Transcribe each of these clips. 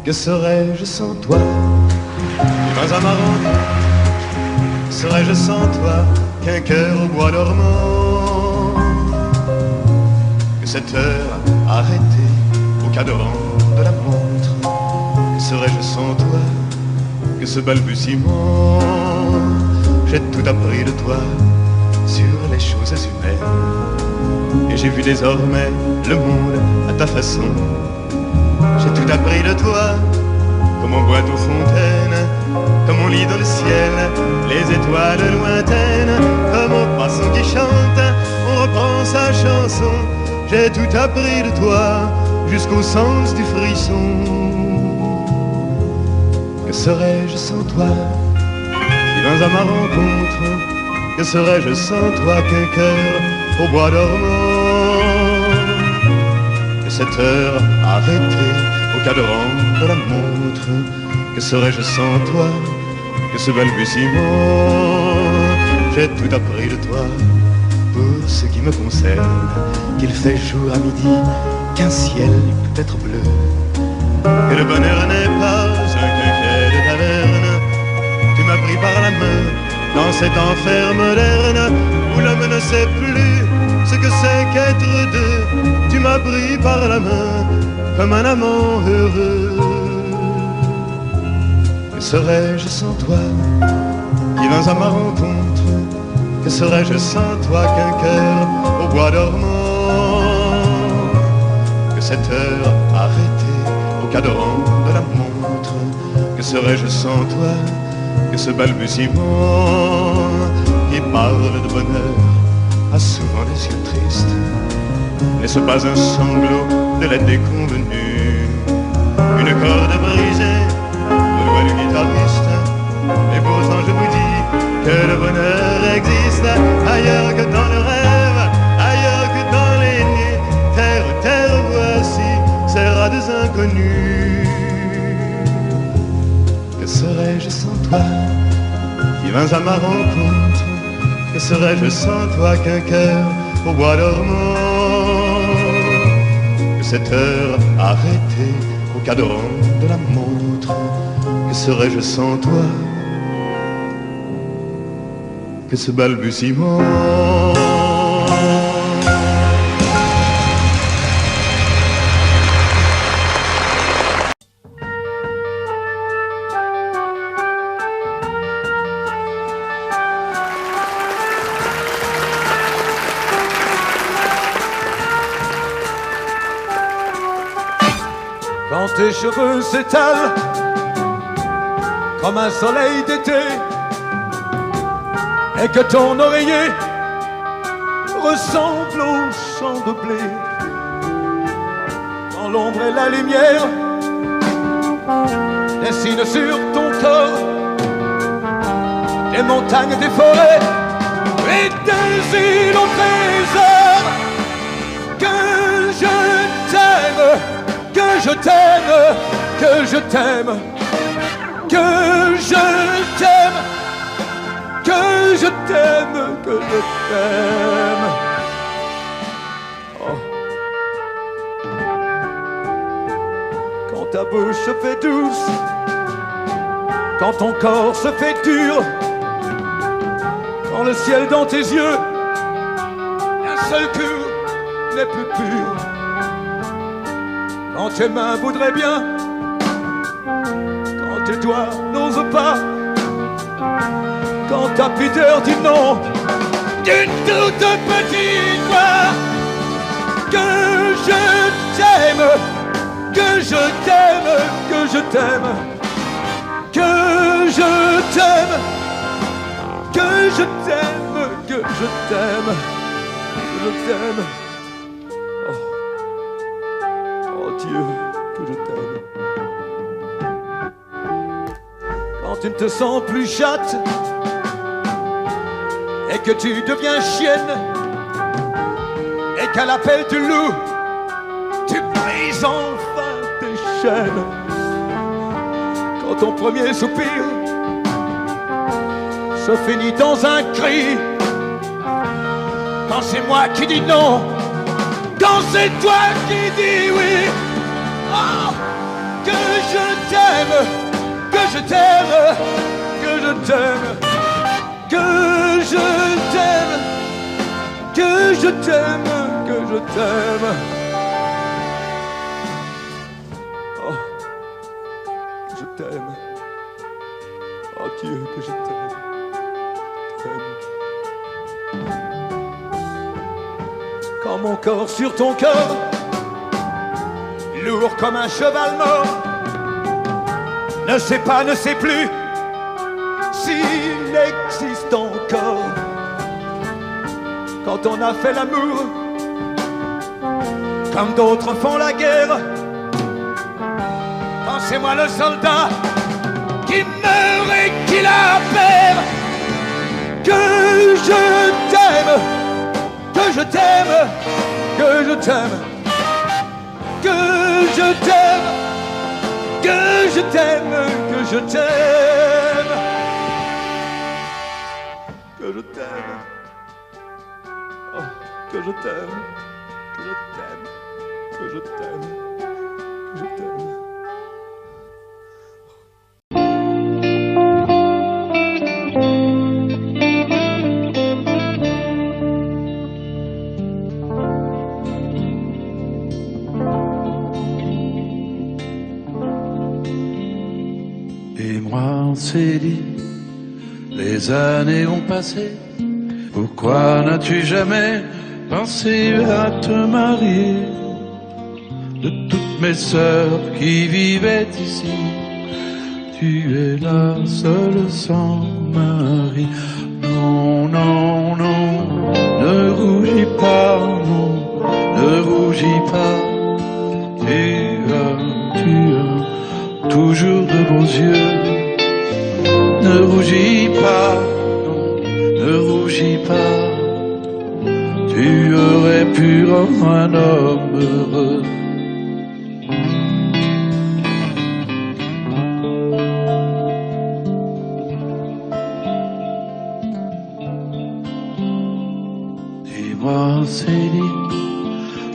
Que serais-je sans toi? Dans un marron, serais-je sans toi qu'un cœur au bois dormant? Que cette heure arrêtée au cadran de la montre? Que serais-je sans toi? Que ce balbutiement? J'ai tout appris de toi sur les choses humaines, et j'ai vu désormais le monde à ta façon. J'ai tout appris de toi, comme on boit aux fontaines, comme on lit dans le ciel les étoiles lointaines, comme au passant qui chante, on reprend sa chanson. J'ai tout appris de toi, jusqu'au sens du frisson. Que serais-je sans toi? Viens à ma rencontre. Que serais-je sans toi qu'un cœur au bois dormant? Que cette heure arrêtée au cadran de la montre? Que serais-je sans toi? Que ce balbutiement? J'ai tout appris de toi pour ce qui me concerne, qu'il fait jour à midi, qu'un ciel peut être bleu, que le bonheur n'est pas un quinquet de taverne. Tu m'as pris par la main dans cet enfer moderne où l'homme ne sait plus ce que c'est qu'être deux. Tu m'as pris par la main comme un amant heureux. Que serais-je sans toi qui vins à ma rencontre? Que serais-je sans toi qu'un cœur au bois dormant? Que cette heure arrêtée au cadran de la montre? Que serais-je sans toi? Que ce balbutiement qui parle de bonheur a souvent des yeux tristes. N'est-ce pas un sanglot de la déconvenue? Une corde brisée au doigt du guitariste. Et pourtant je vous dis que le bonheur existe ailleurs que dans le rêve, ailleurs que dans les nuits. Terre, terre, voici ces rats inconnus. Que serais-je sans toi qui vins à ma rencontre? Que serais-je sans toi qu'un cœur au bois dormant? Que cette heure arrêtée au cadran de la montre? Que serais-je sans toi? Que ce balbutiement? Quand tes cheveux s'étalent comme un soleil d'été et que ton oreiller ressemble au champ de blé, quand l'ombre et la lumière dessinent sur ton corps des montagnes, des forêts et des îles au trésor, que je t'aime, que je t'aime, que je t'aime, que je t'aime, que je t'aime, que je t'aime. Oh. Quand ta bouche se fait douce, quand ton corps se fait dur, quand le ciel dans tes yeux, un seul cœur n'est plus pur. Quand tes mains voudraient bien, quand tes doigts n'osent pas, quand ta pudeur dit non d'une toute petite voix, que je t'aime, que je t'aime, que je t'aime, que je t'aime, que je t'aime, que je t'aime, que je t'aime. Dieu, que je t'aime. Quand tu ne te sens plus chatte et que tu deviens chienne et qu'à l'appel du loup tu brises enfin tes chaînes. Quand ton premier soupir se finit dans un cri, quand c'est moi qui dis non, quand c'est toi qui dis oui. Oh, que je je t'aime, que je t'aime, que je t'aime, que je t'aime, que je t'aime. Oh, que je t'aime. Oh Dieu, que je t'aime. Quand mon corps sur ton corps, lourd comme un cheval mort, ne sait pas, ne sait plus s'il existe encore. Quand on a fait l'amour, comme d'autres font la guerre, quand c'est moi le soldat qui meurt et qui la perd, que je t'aime, que je t'aime, que je t'aime, que je t'aime, que je t'aime, que je t'aime, que je t'aime, oh, que je t'aime, que je t'aime, que je t'aime, que je t'aime. Céline, les années ont passé. Pourquoi n'as-tu jamais pensé à te marier? De toutes mes sœurs qui vivaient ici, tu es la seule sans mari. Non, non, non, ne rougis pas, non, ne rougis pas. Tu as toujours de beaux yeux. Ne rougis pas, non, ne rougis pas. Tu aurais pu rendre un homme heureux. Dis-moi, Céline,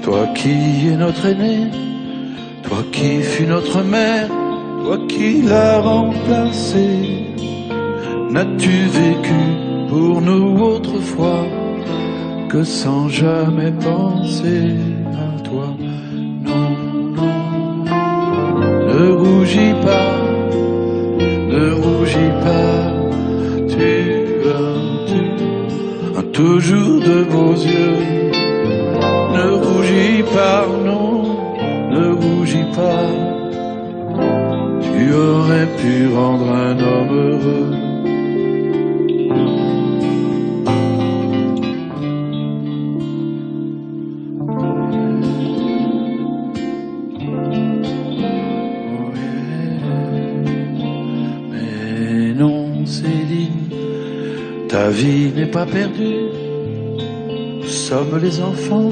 toi qui es notre aîné, toi qui fus notre mère, toi qui l'as remplacé, n'as-tu vécu pour nous autrefois que sans jamais penser à toi? Non, non, ne rougis pas, ne rougis pas. Tu as toujours de beaux yeux. Ne rougis pas, non, ne rougis pas. Tu aurais pu rendre un homme heureux. Ta vie n'est pas perdue, nous sommes les enfants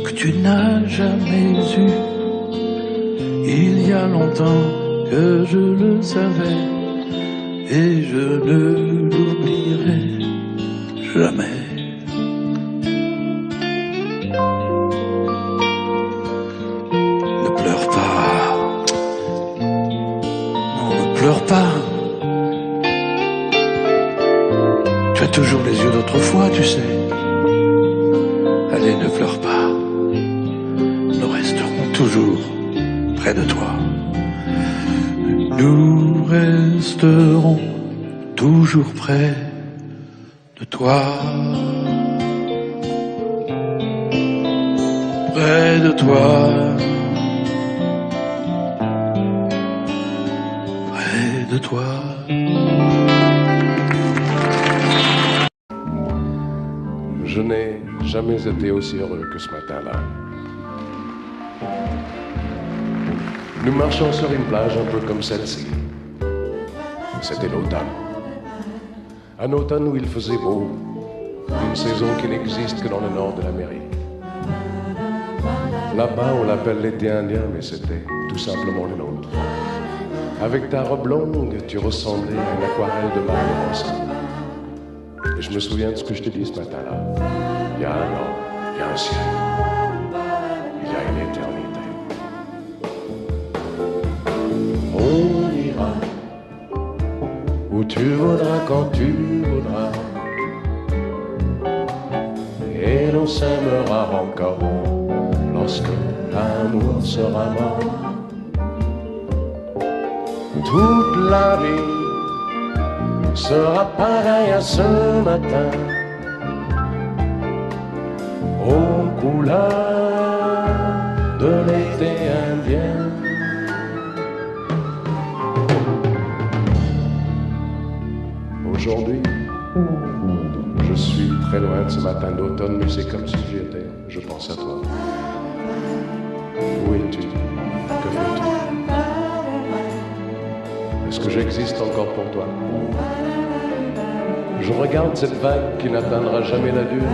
que tu n'as jamais eus. Il y a longtemps que je le savais et je ne l'oublierai jamais. Ne pleure pas, non, ne pleure pas. Tu as toujours les yeux d'autrefois, tu sais. Allez, ne pleure pas. Nous resterons toujours près de toi. Nous resterons toujours près de toi. Près de toi. Près de toi. Je n'ai jamais été aussi heureux que ce matin-là. Nous marchions sur une plage un peu comme celle-ci. C'était l'automne. Un automne où il faisait beau, une saison qui n'existe que dans le nord de l'Amérique. Là-bas, on l'appelle l'été indien, mais c'était tout simplement le nôtre. Avec ta robe longue, tu ressemblais à une aquarelle de Mario Rosa. Et je me souviens de ce que je t'ai dit ce matin-là. Il y a un an, il y a un ciel, il y a une éternité. On ira tu voudras quand tu voudras, et l'on s'aimera encore lorsque l'amour sera mort. Toute la vie sera pareille à ce matin, aux couleurs de l'été indien. Aujourd'hui, je suis très loin de ce matin d'automne, mais c'est comme si j'y étais. Je pense à toi. Où es-tu? Que fais-tu? Est-ce que j'existe encore pour toi? Je regarde cette vague qui n'atteindra jamais la dune.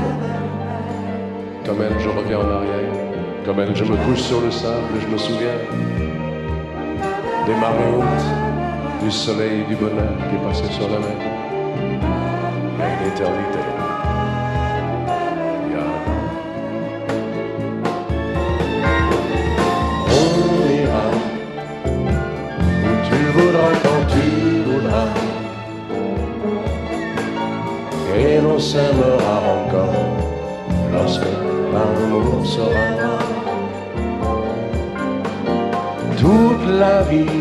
Comme elle, je reviens en arrière. Comme elle, je me couche sur le sable et je me souviens des marées hautes, du soleil et du bonheur qui est passé sur la mer. Il y a une éternité. On ira où tu voudras quand tu voudras, et l'on s'aimera encore lorsque l'amour sera là. Toute la vie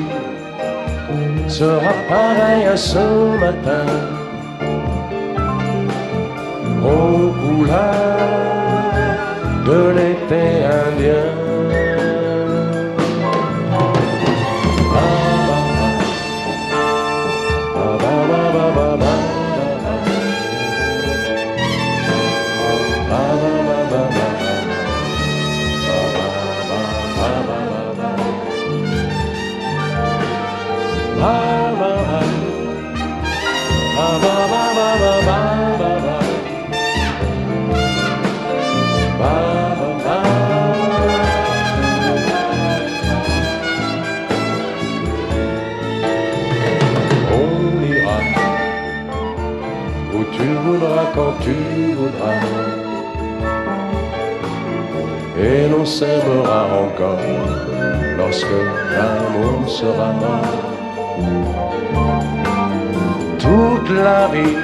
sera pareille à ce matin, aux couleurs de l'été indien. Quand tu voudras, et l'on s'aimera encore lorsque l'amour sera mort. Toute la vie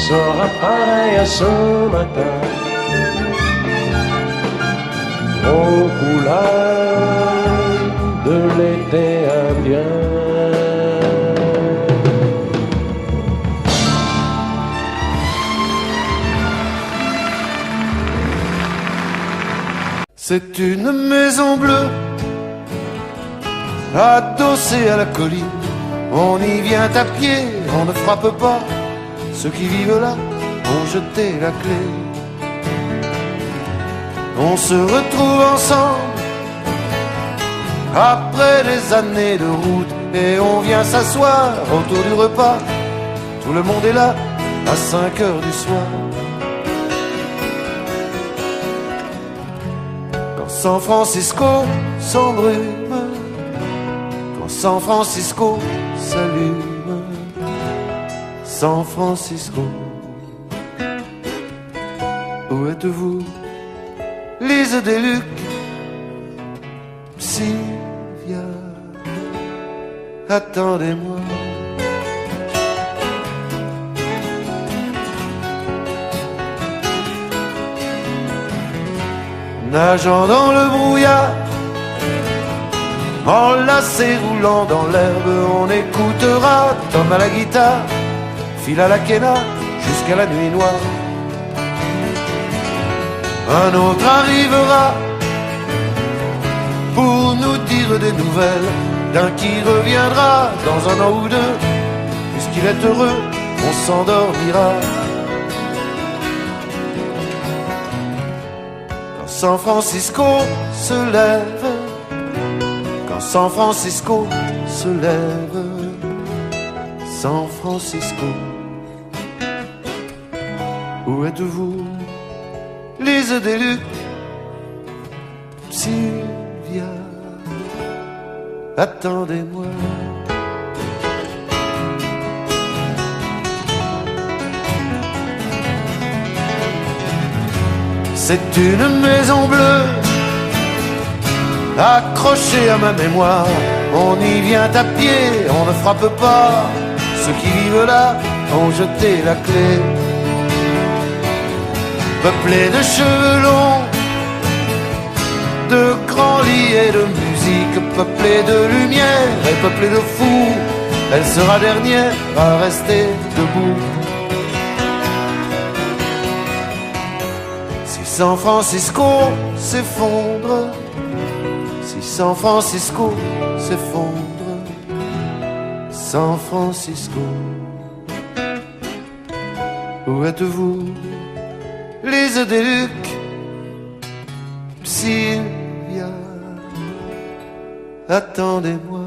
sera pareille à ce matin, aux couleurs de l'été indien. C'est une maison bleue, adossée à la colline. On y vient à pied, on ne frappe pas. Ceux qui vivent là ont jeté la clé. On se retrouve ensemble après des années de route, et on vient s'asseoir autour du repas. Tout le monde est là à 5 heures du soir. San Francisco s'embrume, quand San Francisco s'allume. San Francisco, où êtes-vous? Lise Deluc, Sylvia, attendez-moi. Nageant dans le brouillard, enlacé roulant dans l'herbe, on écoutera Tom à la guitare, Phil à la quena, jusqu'à la nuit noire. Un autre arrivera pour nous dire des nouvelles d'un qui reviendra dans un an ou deux. Puisqu'il est heureux, on s'endormira. San Francisco se lève, quand San Francisco se lève. San Francisco, où êtes-vous? Lise Deluc, Sylvia, attendez-moi. C'est une maison bleue, accrochée à ma mémoire. On y vient à pied, on ne frappe pas. ceux qui vivent là ont jeté la clé. Peuplée de cheveux longs, de grands lits et de musique, peuplée de lumière et peuplée de fous, elle sera dernière à rester debout. Si San Francisco s'effondre, si San Francisco s'effondre, San Francisco, où êtes-vous, les Eudelucs, Sylvia, attendez-moi.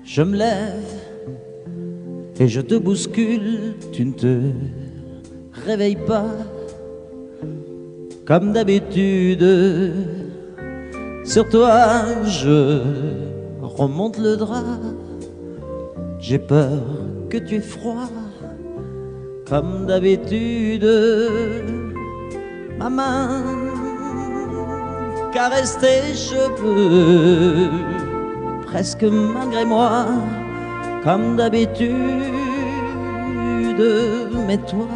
Je me lève et je te bouscule, tu ne te réveilles pas comme d'habitude. Sur toi je remonte le drap, j'ai peur que tu aies froid comme d'habitude. Ma main caresse tes cheveux presque malgré moi, comme d'habitude. Mais toi,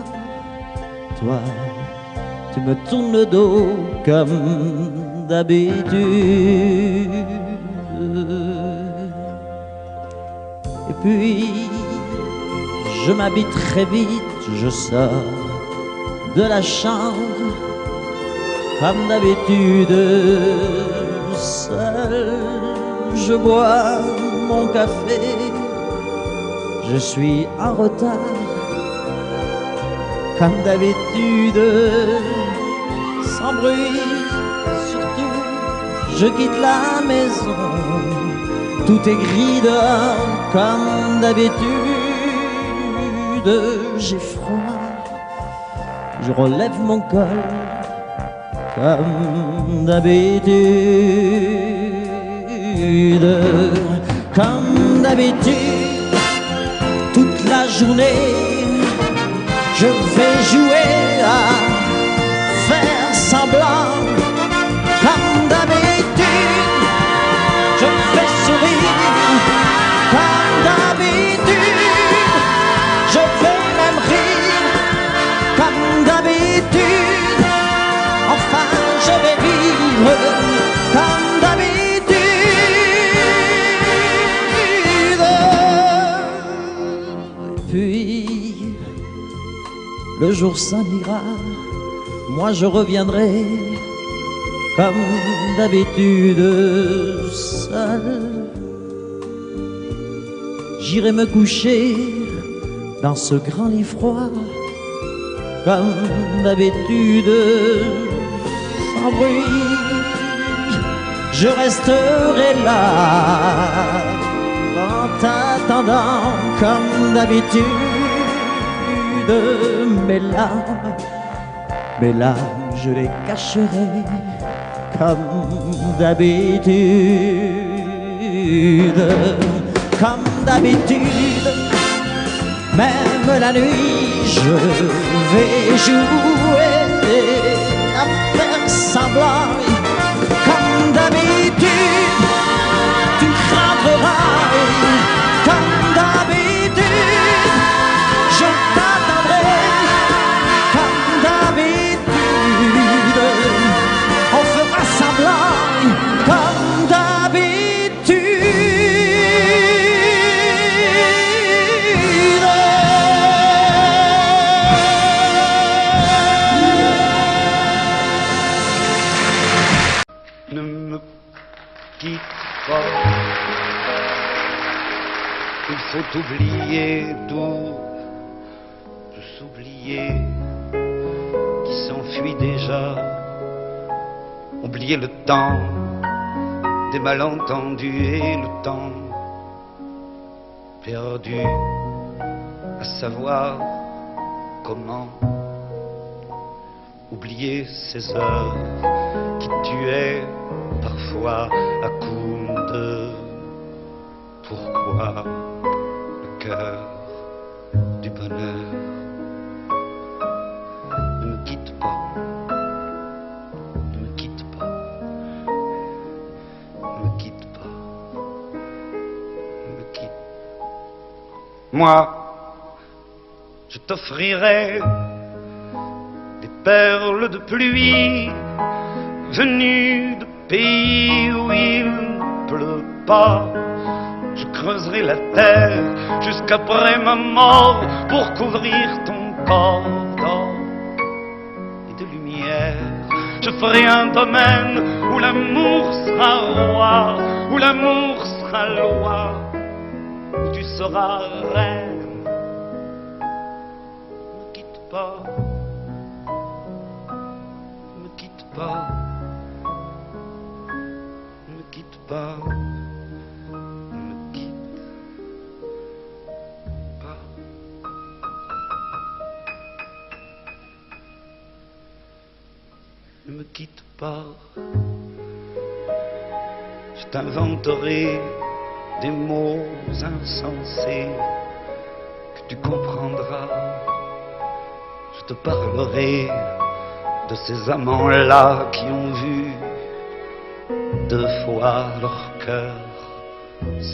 tu me tournes le dos comme d'habitude. Et puis, je m'habille très vite, je sors de la chambre, comme d'habitude, seul. Je bois mon café, je suis en retard, comme d'habitude, sans bruit, surtout, je quitte la maison, tout est gris dehors, comme d'habitude, j'ai froid, je relève mon col, comme d'habitude. Comme d'habitude, toute la journée, je vais jouer à faire semblant. Comme d'habitude, je fais sourire. Comme d'habitude, je vais même rire. Comme d'habitude, enfin je vais vivre. Comme d'habitude. Puis, le jour s'en ira, moi je reviendrai, comme d'habitude, seul. J'irai me coucher dans ce grand lit froid, comme d'habitude, sans bruit. Je resterai là, en t'attendant comme d'habitude. Mes larmes, je les cacherai comme d'habitude. Comme d'habitude, même la nuit, je vais jouer à faire semblant. Comme d'habitude, tu rentreras. Comme d'habitude, je t'attendrai. Comme d'habitude, on fera semblant. Comme d'habitude. Ne me quitte pas. Il faut oublier tout s'oublier qui s'enfuit déjà. Oublier le temps des malentendus et le temps perdu à savoir comment. Oublier ces heures qui tuaient parfois à coups de pourquoi le cœur du bonheur ne me quitte pas, ne me quitte pas, ne me quitte pas, ne me quitte. Moi, je t'offrirai des perles de pluie venues de pays où il ne pleut pas. Je creuserai la terre jusqu'après ma mort pour couvrir ton corps d'or et de lumière. Je ferai un domaine où l'amour sera roi, où l'amour sera loi, où tu seras reine. Ne me quitte pas, ne me quitte pas, ne me quitte pas. Ne me quitte pas, je t'inventerai des mots insensés que tu comprendras. Je te parlerai de ces amants-là qui ont vu 2 fois leur cœur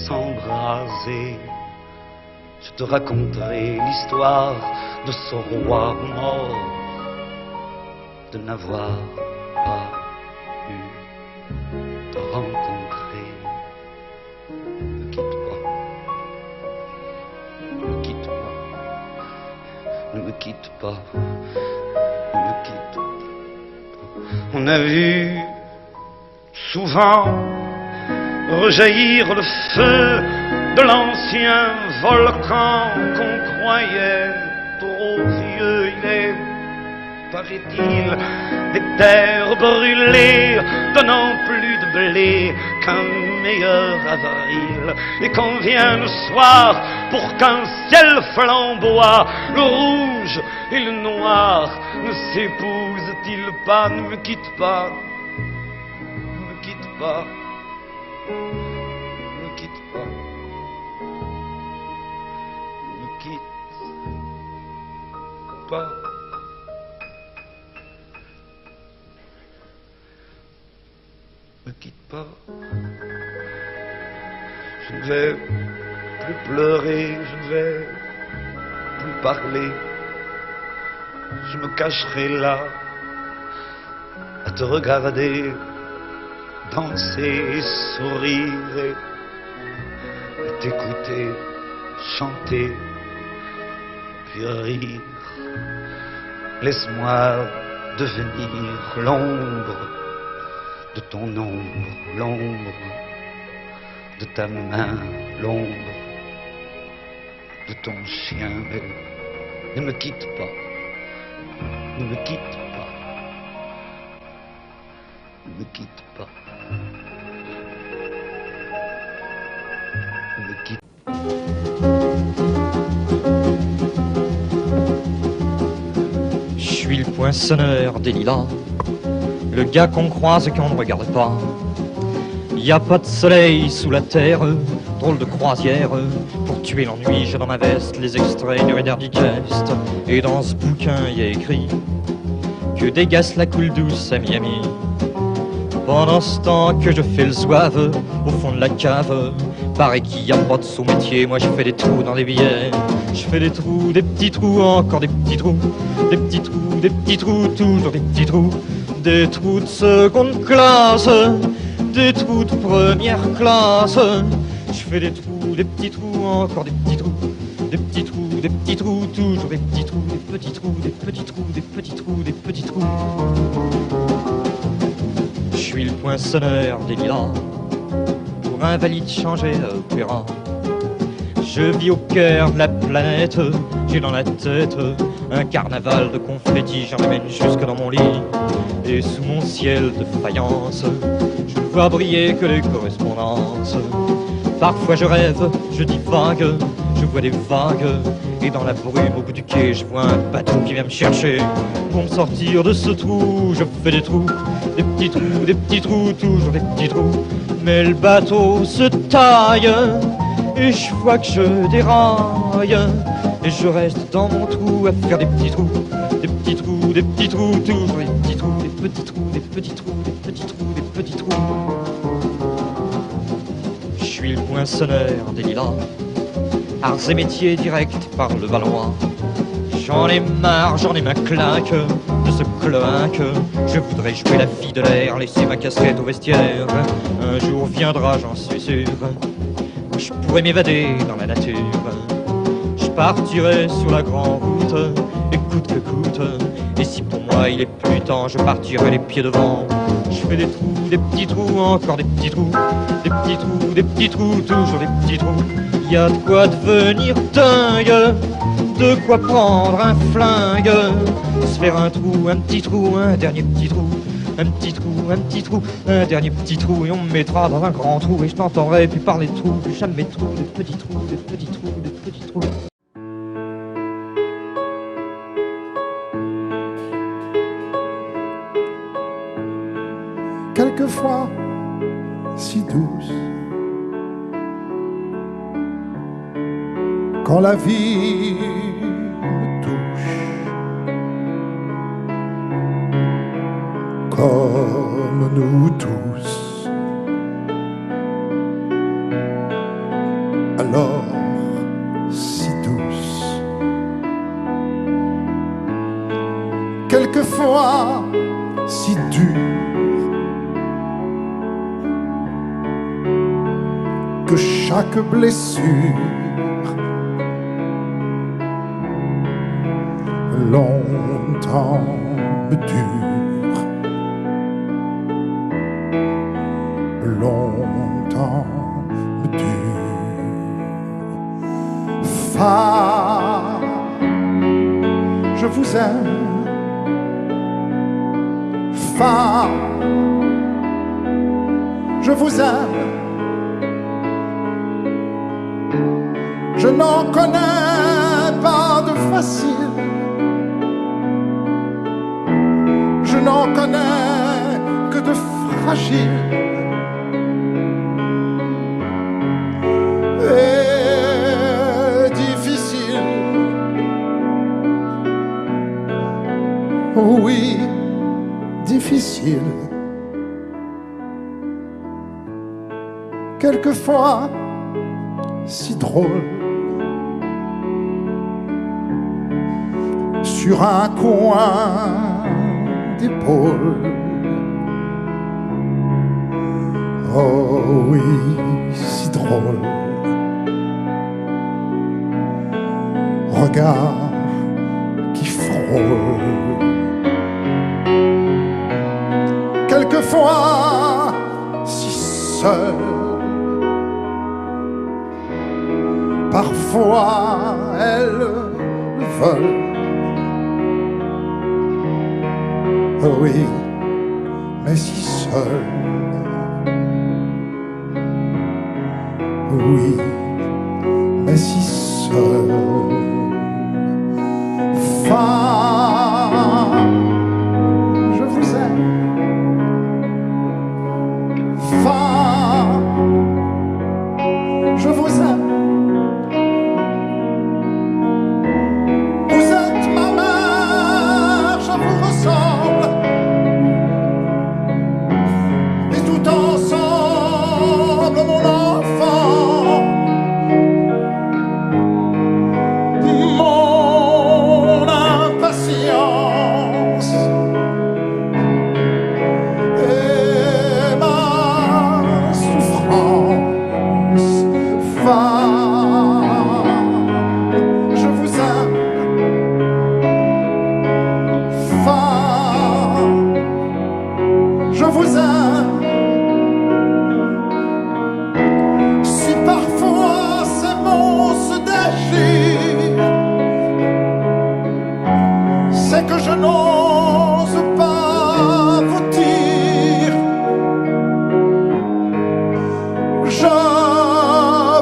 s'embraser. Je te raconterai l'histoire de ce roi mort de n'avoir pas pu te rencontrer. Ne me quitte pas, ne me quitte pas, ne me quitte pas, ne me quitte pas. On a vu souvent rejaillir le feu de l'ancien volcan qu'on croyait trop vieux. Il est, paraît-il, des terres brûlées, donnant plus de blé qu'un meilleur avril. Et quand vient le soir, pour qu'un ciel flamboie, le rouge et le noir ne s'épousent-ils pas? Ne me quitte pas, ne me quitte pas, ne me quitte pas, ne me quitte pas. Ne me quitte pas. Je ne vais plus pleurer, je ne vais plus parler. Je me cacherai là à te regarder danser et sourire et t'écouter chanter puis rire. Laisse-moi devenir l'ombre de ton ombre, l'ombre de ta main, l'ombre de ton chien. Mais ne me quitte pas, ne me quitte pas, ne me quitte pas, ne me quitte pas. Je suis le poinçonneur des lilas, le gars qu'on croise et qu'on ne regarde pas. Y a pas de soleil sous la terre, drôle de croisière. Pour tuer l'ennui, j'ai dans ma veste les extraits du Reader Digest. Et dans ce bouquin, y a écrit que dégasse la coule douce à Miami. Pendant ce temps que je fais le zouave au fond de la cave, paraît qu'il y a pas de sous-métier. Moi je fais des trous dans les billets. Je fais des trous, des petits trous, encore des petits trous. Des petits trous, des petits trous, toujours des petits trous. Des trous de seconde classe, des trous de première classe. Je fais des trous, des petits trous, encore des petits trous. Des petits trous, des petits trous, toujours des petits trous. Des petits trous, des petits trous, des petits trous, des petits trous. Je suis le poinçonneur des lilas, pour invalide changé à opéra. Je vis au cœur de la planète, j'ai dans la tête un carnaval de confettis. J'en amène jusque dans mon lit, et sous mon ciel de faïence, je ne vois briller que les correspondances. Parfois je rêve, je divague, je vois des vagues, et dans la brume au bout du quai, je vois un bateau qui vient me chercher. Pour me sortir de ce trou, je fais des trous, des petits trous, toujours des petits trous. Mais le bateau se taille et je vois que je déraille. Et je reste dans mon trou à faire des petits trous, des petits trous, des petits trous, toujours des petits trous, des petits trous, des petits trous, des petits trous, des petits trous. Je suis le poinçonneur des lilas, arts et métiers directs par le Valois. J'en ai marre, j'en ai ma claque de ce cloaque. Je voudrais jouer la fille de l'air, laisser ma casquette au vestiaire. Un jour viendra, j'en suis sûr, où je pourrais m'évader dans la nature. Je partirai sur la grande route, et coûte que coûte. Et si pour moi il est plus temps, je partirai les pieds devant. Je fais des trous, des petits trous, encore des petits trous, des petits trous, des petits trous, toujours des petits trous. Y a de quoi devenir dingue, de quoi prendre un flingue, se faire un trou, un petit trou, un dernier petit trou, un petit trou, un petit trou, un dernier petit trou, et on me mettra dans un grand trou, et je n'entendrai plus parler de trous, plus jamais de trous, de petits trous, de petits trous, de petits trous. Quelquefois si douce, quand la vie me touche, comme nous tous, alors si douce. Quelquefois si dure, que chaque blessure longtemps me dure, longtemps me dure. Femme, je vous aime. Femme, je vous aime. Je n'en connais pas de facile, je n'en connais que de fragile. Et difficile, oui, difficile. Quelquefois si drôle, sur un coin d'épaule. Oh oui, si drôle. Regard qui frôle. Quelquefois si seul, parfois elles veulent. Oh oui, mais si seul. Oui, mais si seul. Femme, je vous aime. Femme, je vous aime. Vous êtes ma mère, je vous ressemble. Et tout ensemble, mon enfant, mon impatience et ma souffrance. Femme, je vous aime. Femme, je vous aime. Si parfois ces mots se déchirent, c'est que je n'ose pas vous dire. Je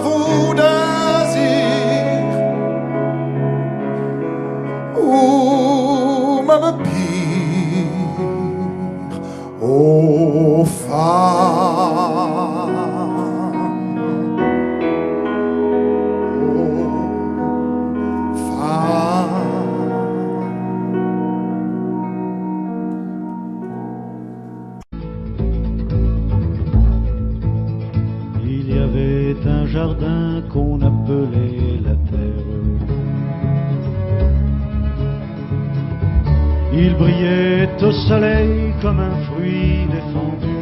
vous désire, ou même pire. Oh, Ô femme, il y avait un jardin qu'on appelait la terre. Il brillait au soleil comme un fruit défendu.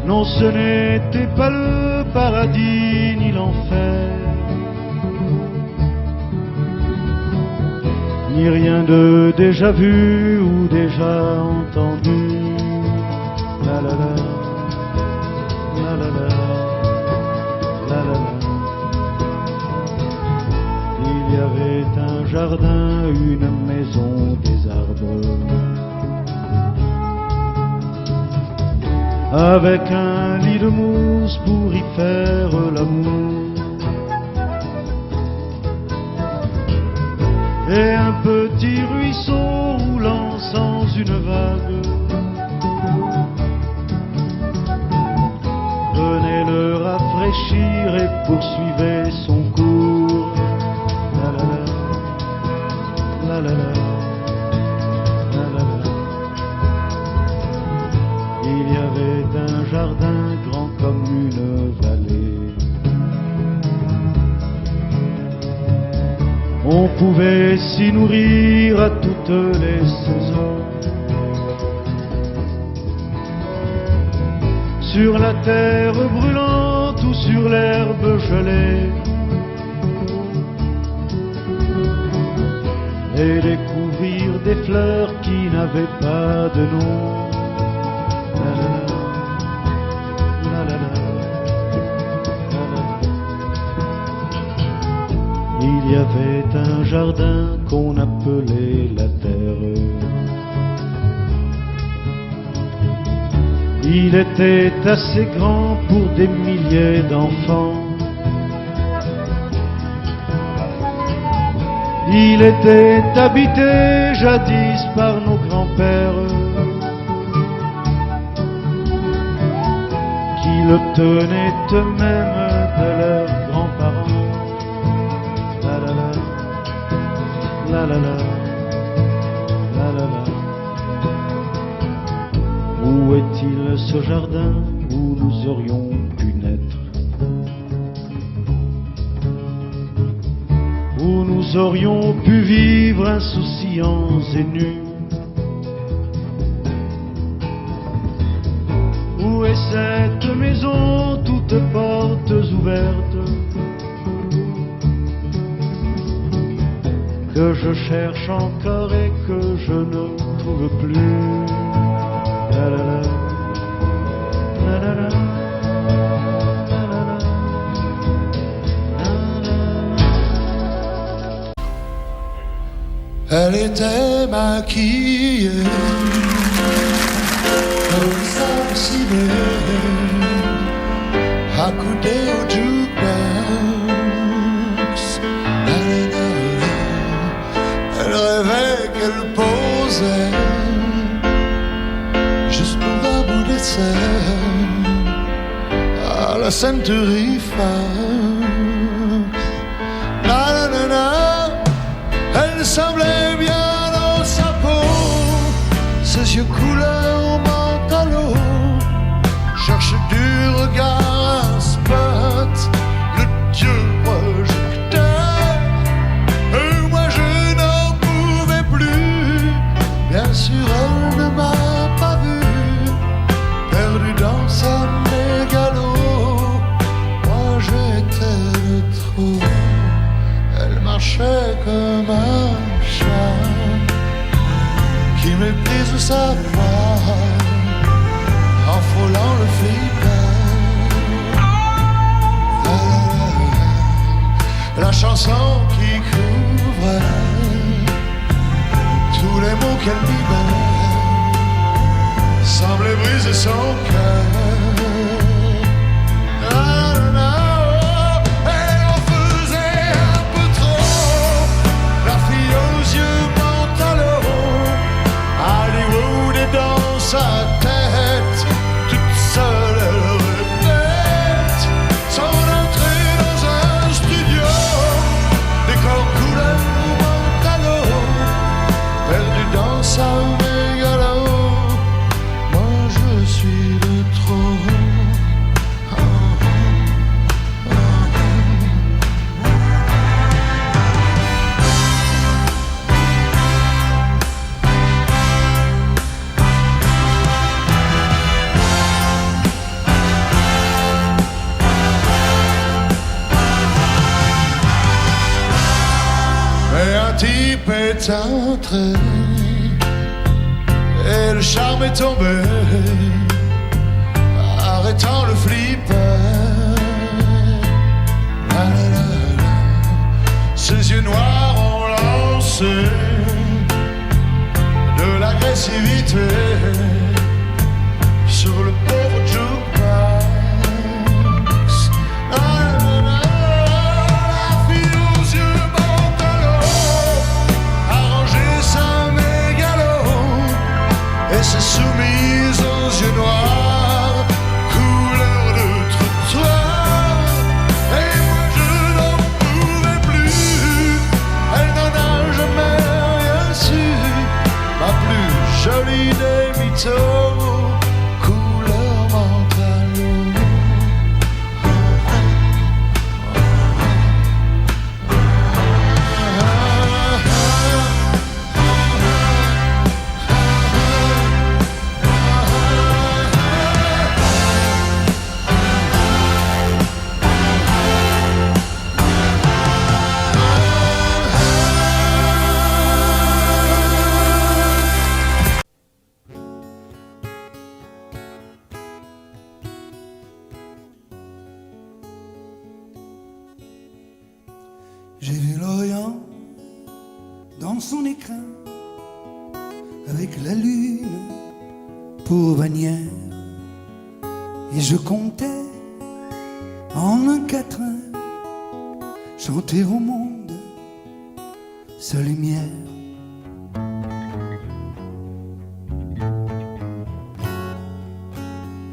Non, ce n'était pas le paradis ni l'enfer, ni rien de déjà vu ou déjà entendu. La la la, la la la, la la la. Il y avait un jardin, une maison, des arbres, avec un lit de mousse pour y faire l'amour, et un petit ruisseau roulant sans une vague venait le rafraîchir et poursuivait son cours. La la la, la la la, la la la. Il y avait un jardin grand comme une vallée. On pouvait s'y nourrir à toutes les saisons. Sur la terre brûlante ou sur l'herbe gelée, et découvrir des fleurs qui n'avaient pas de nom. La la la, la la la, la la la. Il y avait un jardin qu'on appelait la terre. Il était assez grand pour des milliers d'enfants. Il était habité jadis par nos grands-pères, qui le tenaient eux-mêmes de leurs grands-parents. La la la, la la la, la la la. Où est-il ce jardin où nous aurions pu naître, où nous aurions pu vivre insouciants et nus? Où est cette maison, toutes portes ouvertes, que je cherche encore et que je ne trouve plus? La la la, la la la, la la la, la la. Elle était maquillée comme ça si belle, accoudée au jukebox. Elle rêvait qu'elle posait juste pour un bout d'essai à la Century Fox. Na na na, elle semblait bien dans sa peau, ses yeux couleur mentalo, cherche du regard un spot, le dieu projecteur. Et moi je n'en pouvais plus, bien sûr elle ne m'a pas vu, perdu dans sa mégalo. Moi j'étais de trop. Elle marchait comme un chat qui méprise sa voix en frôlant le flipper. La chanson qui couvre tous les mots qu'elle libère semblait briser son cœur. sa tête, toute seule elle répète son entrée dans un studio, décor couleur Montano, perdu dans sa mégalo. Moi je suis de trop. Type est entré et le charme est tombé, arrêtant le flipper. La, la, la, la. Ses yeux noirs ont lancé de l'agressivité sur le pauvre jukebox. La, la, la, la, la fille aux yeux et s'est soumise aux yeux noirs, couleur de trottoir. Et moi je n'en pouvais plus, elle n'en a jamais rien su. Ma plus jolie des mythos, couleur Montano. J'ai vu l'Orient dans son écrin, avec la lune pour bannière, et je comptais en un quatrain chanter au monde sa lumière.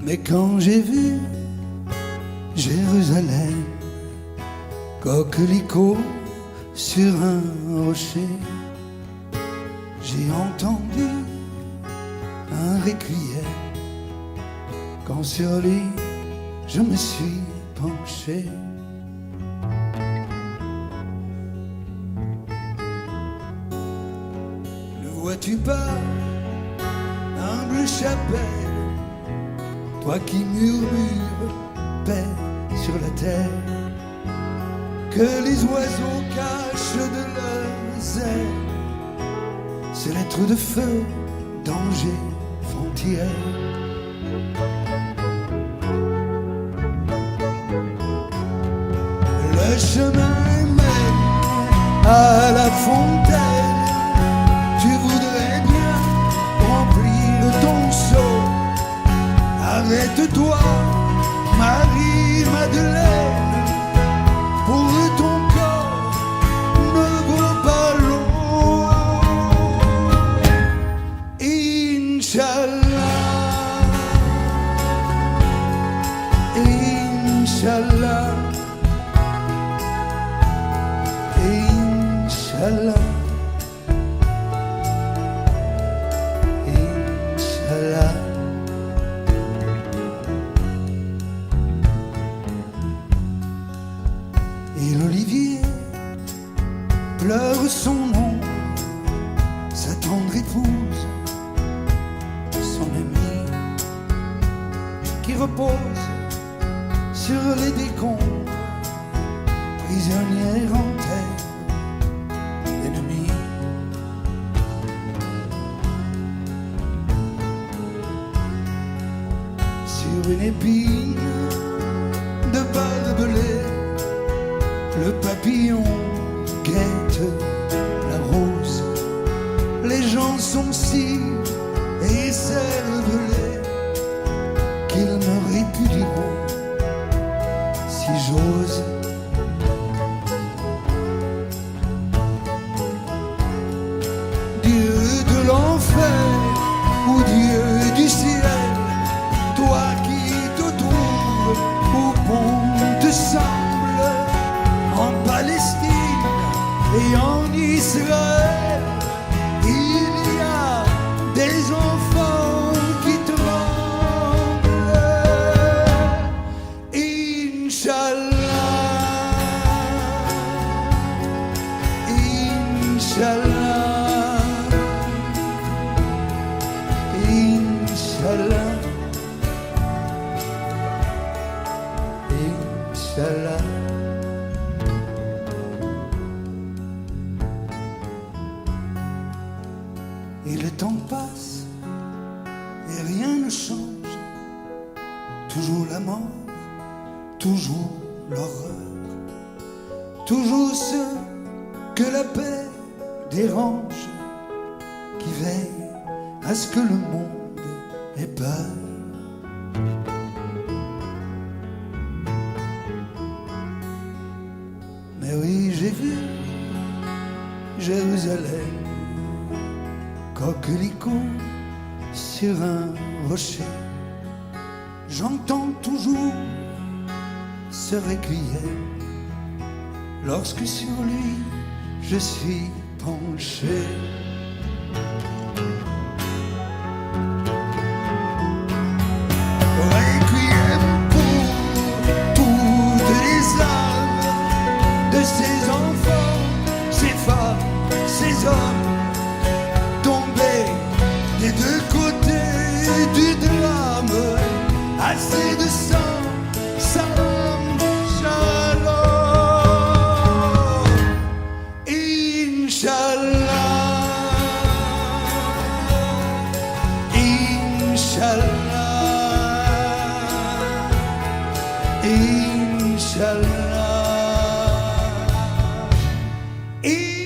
Mais quand j'ai vu Jérusalem, coquelicot sur un rocher, j'ai entendu un requiem. Quand sur lui je me suis penché, le vois-tu pas, humble chapelle, toi qui murmures paix sur la terre, que les oiseaux cachent de leurs ailes, ces lettres de feu, danger, frontière. Le chemin mène à la fontaine, tu voudrais bien remplir ton seau. Arrête-toi, Marie-Madeleine, pour ton corps ne vaut pas l'eau. Inch'Allah, Inch'Allah, Inch'Allah, Inch'Allah. Et l'olivier pleure son nom, sa tendre épouse, son ami, qui repose sur les décombres, prisonnière en terre, ennemie. Sur une épine de barbelé, le papillon guette la rose. Les gens sont si écervelés qu'ils me répudieront si j'ose. Dieu de l'enfer ou Dieu du passe et rien ne change. Toujours la mort, toujours l'horreur, toujours ceux que la paix dérange, qui veillent à ce que le monde ait peur. Mais oui, j'ai vu Jérusalem, coquelicot sur un rocher. J'entends toujours ce requiem lorsque sur lui je suis penché. Requiem pour toutes les âmes de ces enfants, ces femmes, ces hommes tombés des deux côtés du drame. Assez de sang, salam, shalom, Inch'Allah, Inch'Allah, Inch'Allah, Inch'Allah.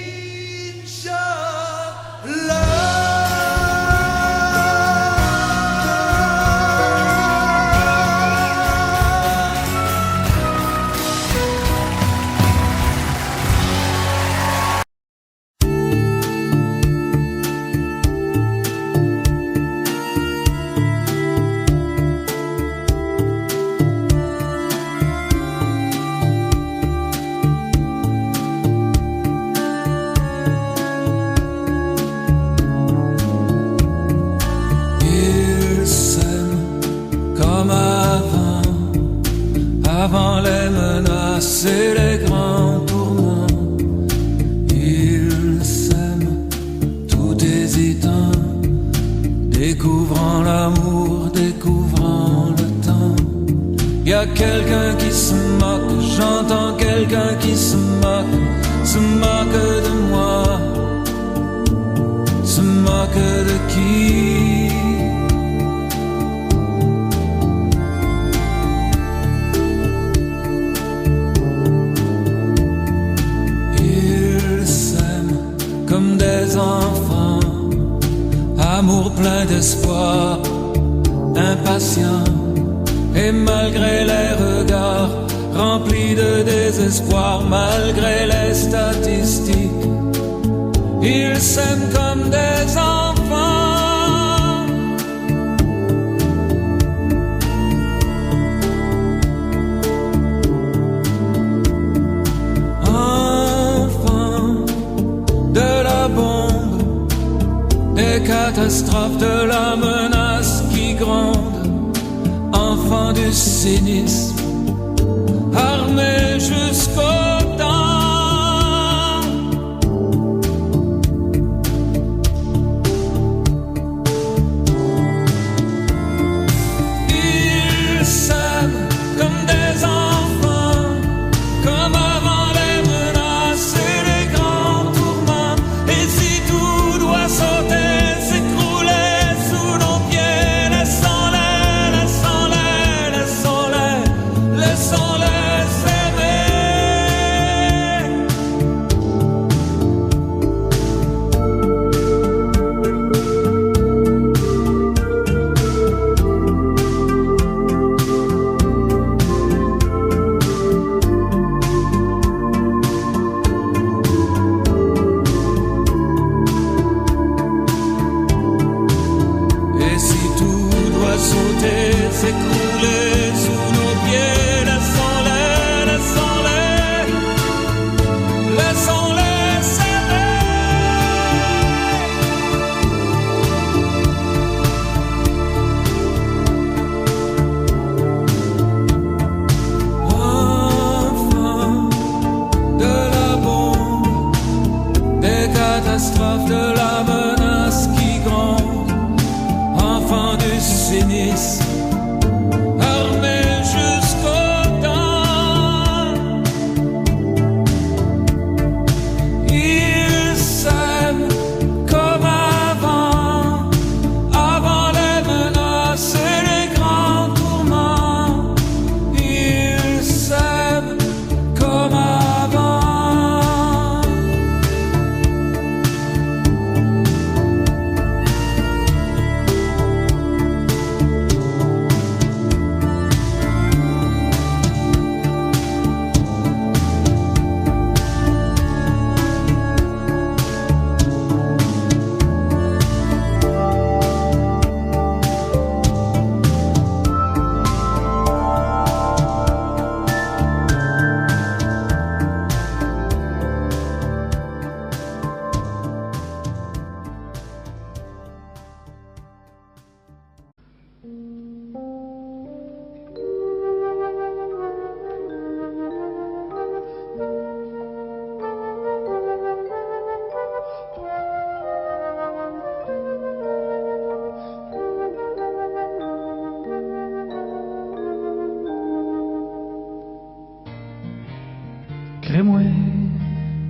Avant les menaces et les grands tourments, ils s'aiment tout hésitant, découvrant l'amour, découvrant le temps. Y a quelqu'un qui se moque, j'entends quelqu'un qui se moque de moi, se moque de qui? Comme des enfants, amour plein d'espoir, impatient, et malgré les regards remplis de désespoir, malgré les statistiques, ils s'aiment comme des enfants. Des catastrophes, de la menace qui gronde, enfants du cynisme, armés jusqu'aux dents. Ils s'aiment comme des enfants, comme avant les menaces et les grands tourments. Et si tout doit sauter, s'écrouler sous nos pieds, laissons-les, laissons-les, laissons-les s'aimer. Enfants de la bombe, des catastrophes, de la menace qui gronde, enfants du cynisme, armés jusqu'aux dents. Ils s'aiment comme avant,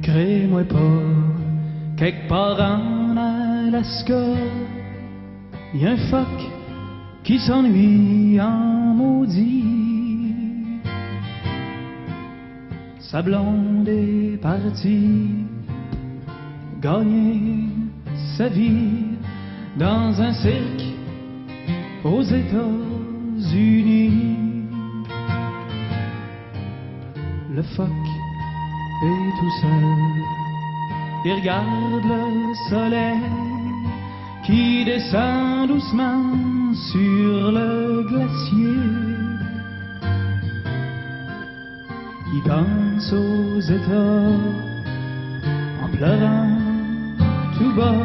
Crée-moi pas, quelque part en Alaska, y a un phoque qui s'ennuie en maudit. Sa blonde est partie gagner sa vie dans un cirque aux États-Unis. Le phoque est tout seul, il regarde le soleil qui descend doucement sur le glacier. Il pense aux États en pleurant tout bas.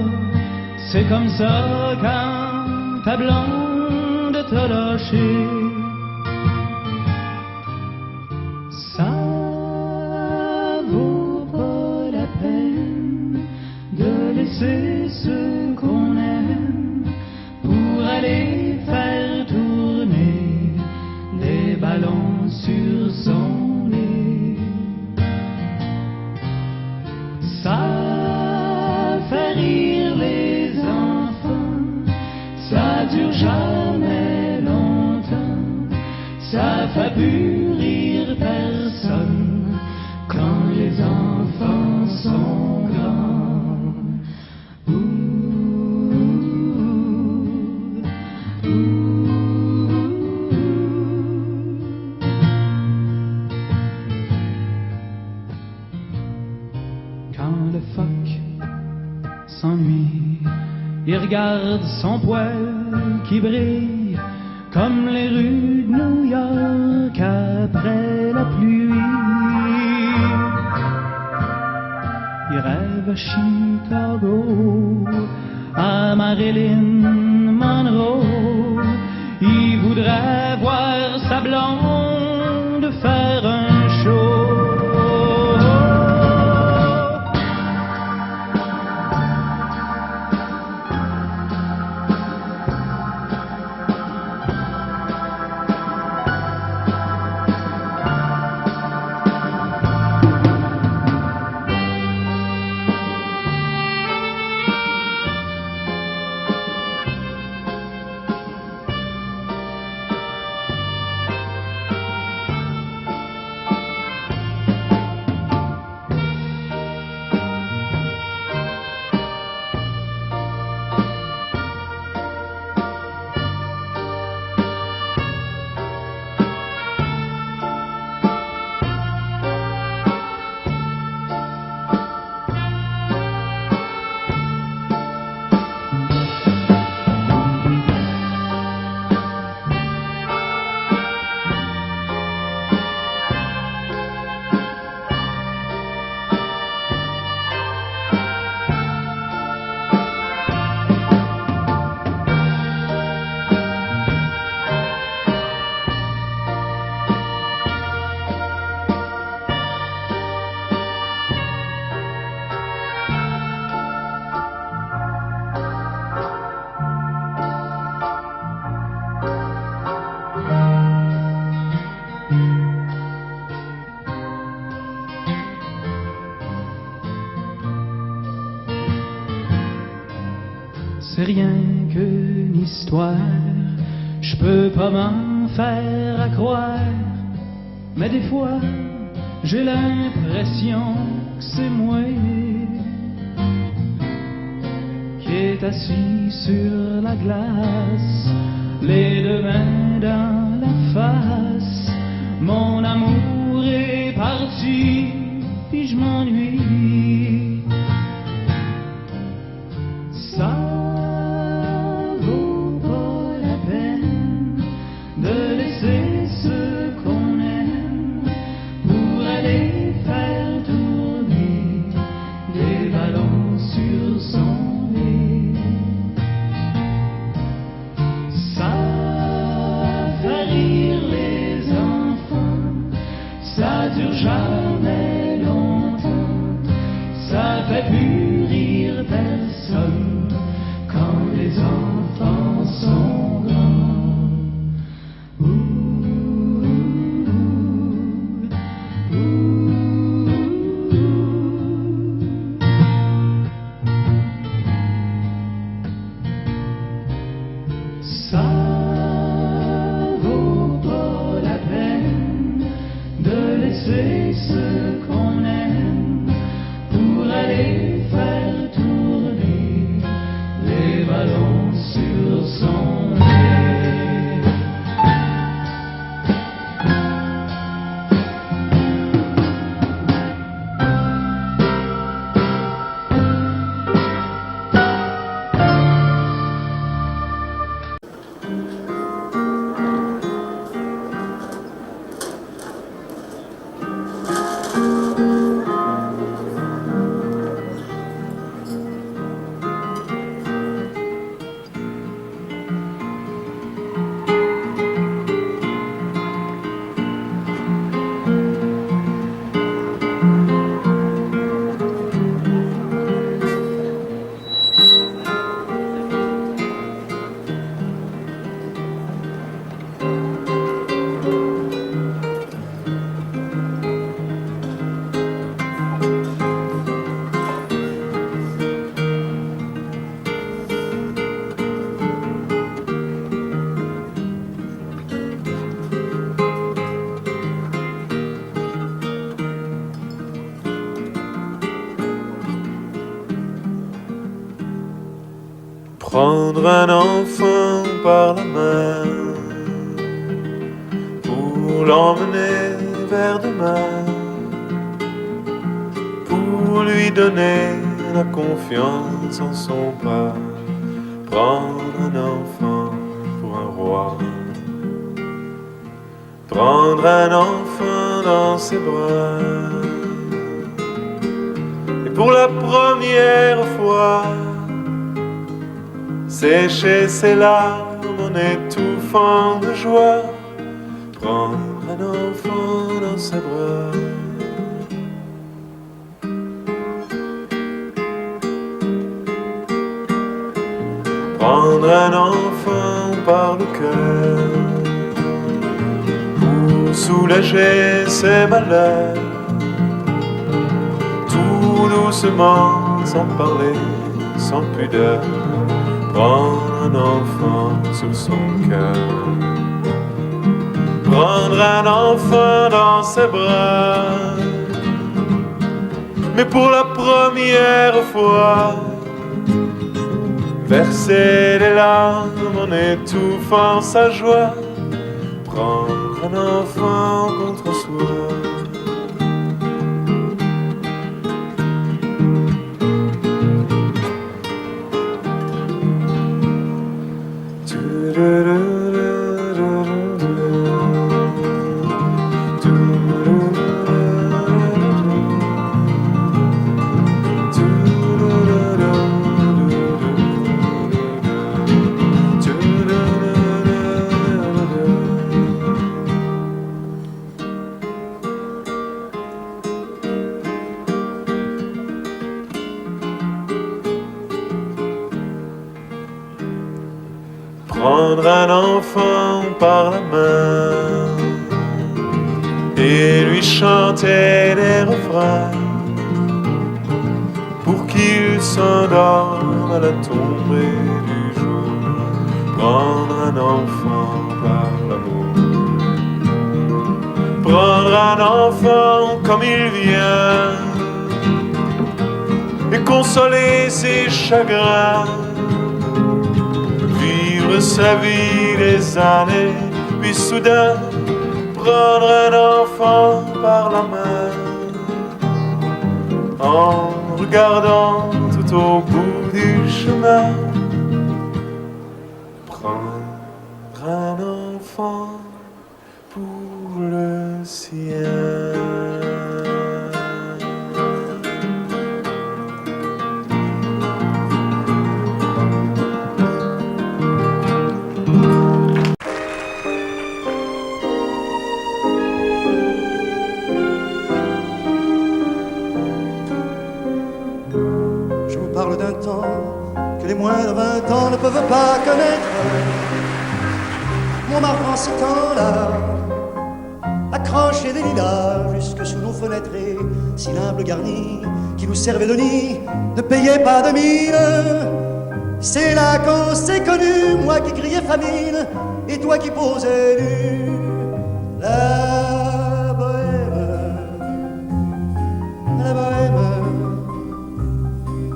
C'est comme ça quand ta blonde t'a lâché. Ça vaut pas la peine de laisser ceux qu'on aime pour aller faire tourner les ballons sur son nez. Ça fait rire les enfants, ça dure jamais longtemps, ça fait plus rire personne quand les enfants sont grands. Quand le phoque s'ennuie, il regarde son poil qui brille comme les rues de New York après la pluie. Il rêve à Chicago, à Marilyn Monroe. Il voudrait voir sa blonde faire un show. C'est rien qu'une histoire, je peux pas m'en faire à croire, mais des fois j'ai l'impression que c'est moi qui est assis sur la glace, les deux mains dans la face. Mon amour est parti, puis je m'ennuie. Ça vaut pas la peine de laisser ceux qu'on aime pour aller faire tourner des ballons sur son nez. Ça Prendre un enfant par la main pour l'emmener vers demain, pour lui donner la confiance en son pas. Prendre un enfant pour un roi, prendre un enfant dans ses bras, et pour la première fois sécher ses larmes en étouffant de joie. Prendre un enfant dans ses bras. Prendre un enfant par le cœur pour soulager ses malheurs, tout doucement, sans parler, sans pudeur. Prendre un enfant sous son cœur, prendre un enfant dans ses bras, mais pour la première fois verser les larmes en étouffant sa joie. Prendre un enfant contre soi. Prendre un enfant par la main et lui chanter des refrains pour qu'il s'endorme à la tombée du jour. Prendre un enfant par l'amour, prendre un enfant comme il vient et consoler ses chagrins, vivre sa vie des années, puis soudain prendre un enfant par la main en regardant tout au bout du chemin. Prendre un enfant pour le sien. Moins de 20 ans ne peuvent pas connaître. Montmartre en ce temps-là, accroché des lilas jusque sous nos fenêtres, et si l'humble garni qui nous servait de nid ne payait pas de mine. C'est là qu'on s'est connus, moi qui criais famine et toi qui posais nu. La bohème,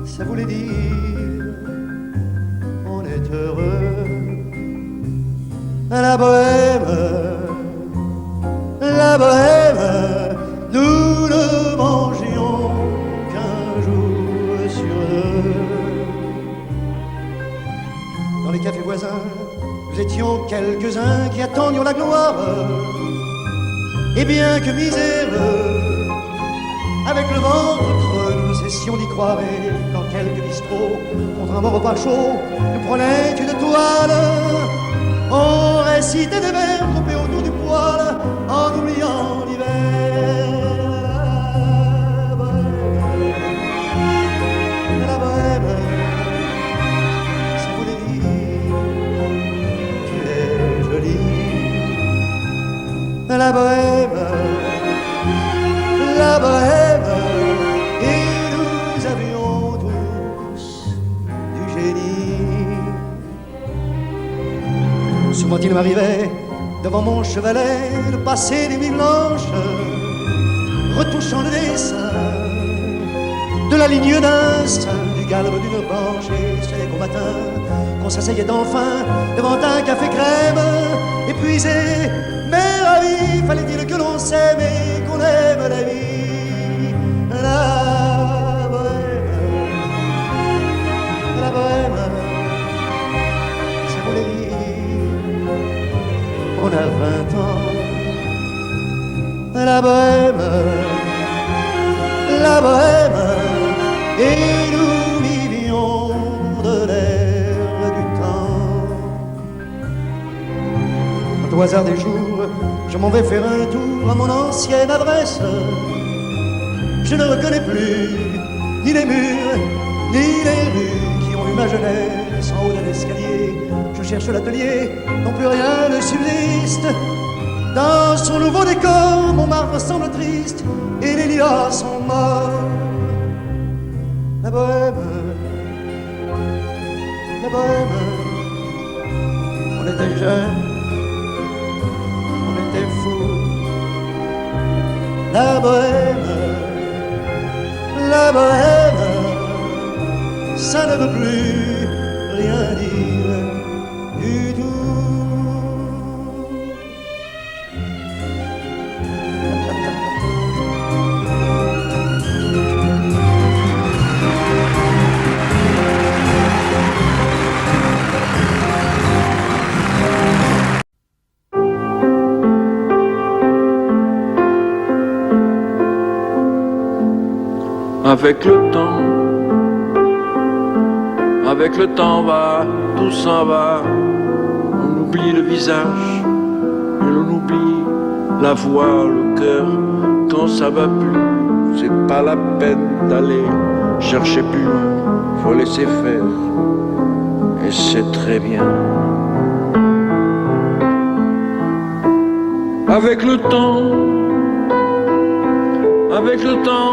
ça voulait dire heureux. La bohème, nous ne mangions qu'un jour sur deux. Dans les cafés voisins, nous étions quelques-uns qui attendions la gloire. Et bien que miséreux, avec le ventre creux, nous cessions d'y croire. Et quand quelques bistrots, contre un bon repas chaud, nous prenaient une toile, on récitait des vers groupés autour du poêle, en oubliant l'hiver. La bohème, ça voulait dire tu es jolie. La bohème, et nous avions tous du génie. Souvent il m'arrivait devant mon chevalet de passer des nuits blanches, retouchant le dessin de la ligne d'un sein du galbe d'une branche. Et c'est qu'au matin, qu'on s'asseyait enfin devant un café crème, épuisé, mais ravi. Fallait-il que l'on s'aime et qu'on aime la vie. La bohème, c'est pour les vies. On a 20 ans. La bohème, et nous vivions de l'air du temps. Au hasard des jours, je m'en vais faire un tour à mon ancienne adresse. Je ne reconnais plus ni les murs, ni les rues qui ont eu ma jeunesse en haut de l'escalier. Je cherche l'atelier dont plus rien ne subsiste. Dans son nouveau décor, mon marbre semble triste et les lilas sont morts. La bohème, on était jeunes, on était fous. La bohème, ça ne veut plus rien dire du tout. Avec le temps va, tout s'en va. On oublie le visage, et l'on oublie la voix, le cœur. Quand ça va plus, c'est pas la peine d'aller chercher plus loin. Faut laisser faire, et c'est très bien. Avec le temps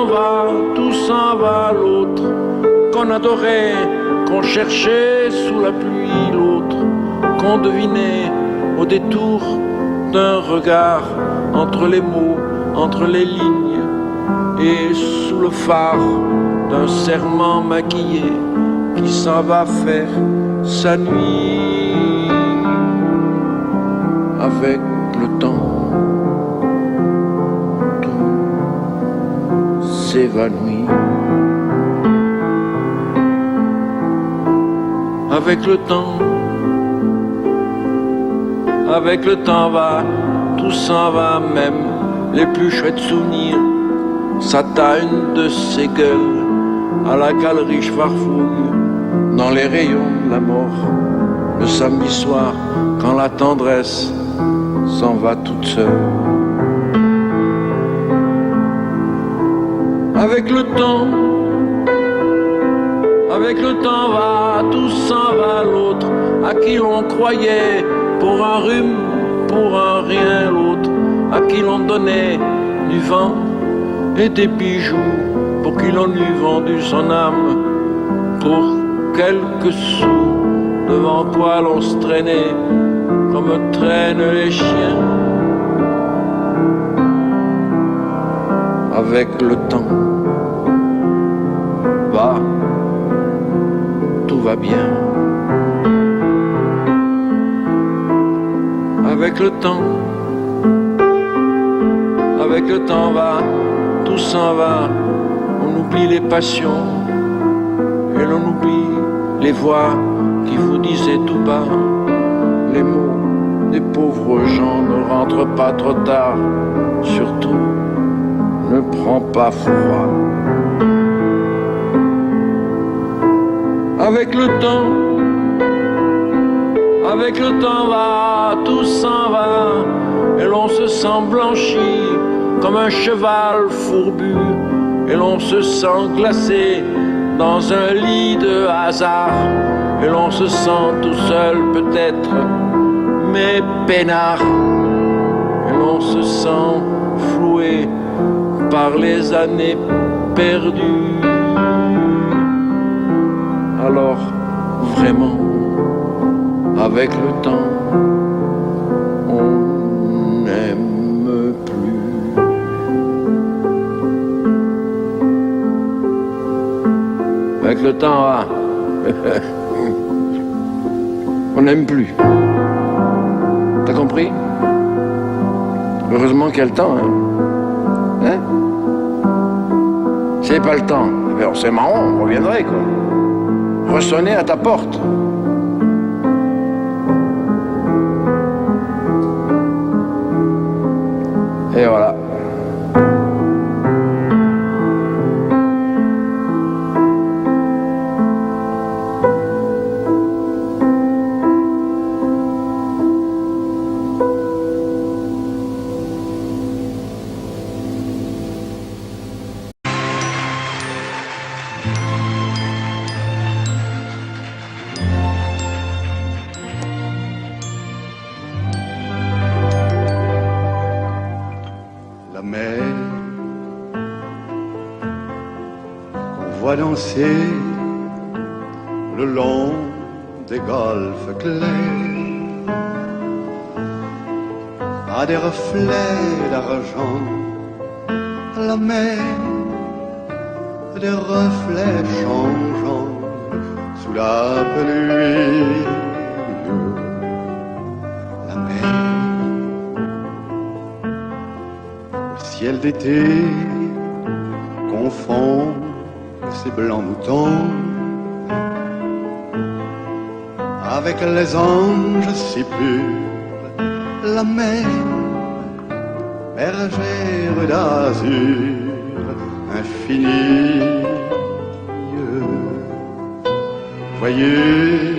va, tout s'en va. L'autre qu'on adorait, qu'on cherchait sous la pluie, l'autre qu'on devinait au détour d'un regard, entre les mots, entre les lignes, et sous le phare d'un serment maquillé qui s'en va faire sa nuit. Avec le temps, s'évanouit. Avec le temps va, tout s'en va, même les plus chouettes souvenirs. Ça t'a une de ces gueules à la galerie Chevarfouille, dans les rayons de la mort, le samedi soir, quand la tendresse s'en va toute seule. Avec le temps va, tout s'en va. L'autre à qui l'on croyait pour un rhume, pour un rien. L'autre à qui l'on donnait du vent et des bijoux, pour qui l'on eût vendu son âme pour quelques sous. Devant quoi l'on se traînait comme traînent les chiens. Avec le temps va, tout va bien. Avec le temps va, tout s'en va. On oublie les passions et l'on oublie les voix qui vous disaient tout bas les mots des pauvres gens. Ne rentre pas trop tard, surtout ne prends pas froid. Avec le temps va, tout s'en va, et l'on se sent blanchi comme un cheval fourbu, et l'on se sent glacé dans un lit de hasard, et l'on se sent tout seul peut-être, mais peinard, et l'on se sent floué par les années perdues. Alors, vraiment, avec le temps, on n'aime plus. Avec le temps va. On n'aime plus. T'as compris? Heureusement qu'il y a le temps, hein? S'il n'y avait pas le temps, c'est marrant, on reviendrait, quoi. Ressonner à ta porte. Et voilà. Danser le long des golfes clairs à des reflets d'argent, la mer, des reflets changeants sous la pluie, la mer, au ciel d'été confond ces blancs moutons avec les anges si purs, la mer, bergère d'azur infinie. Voyez,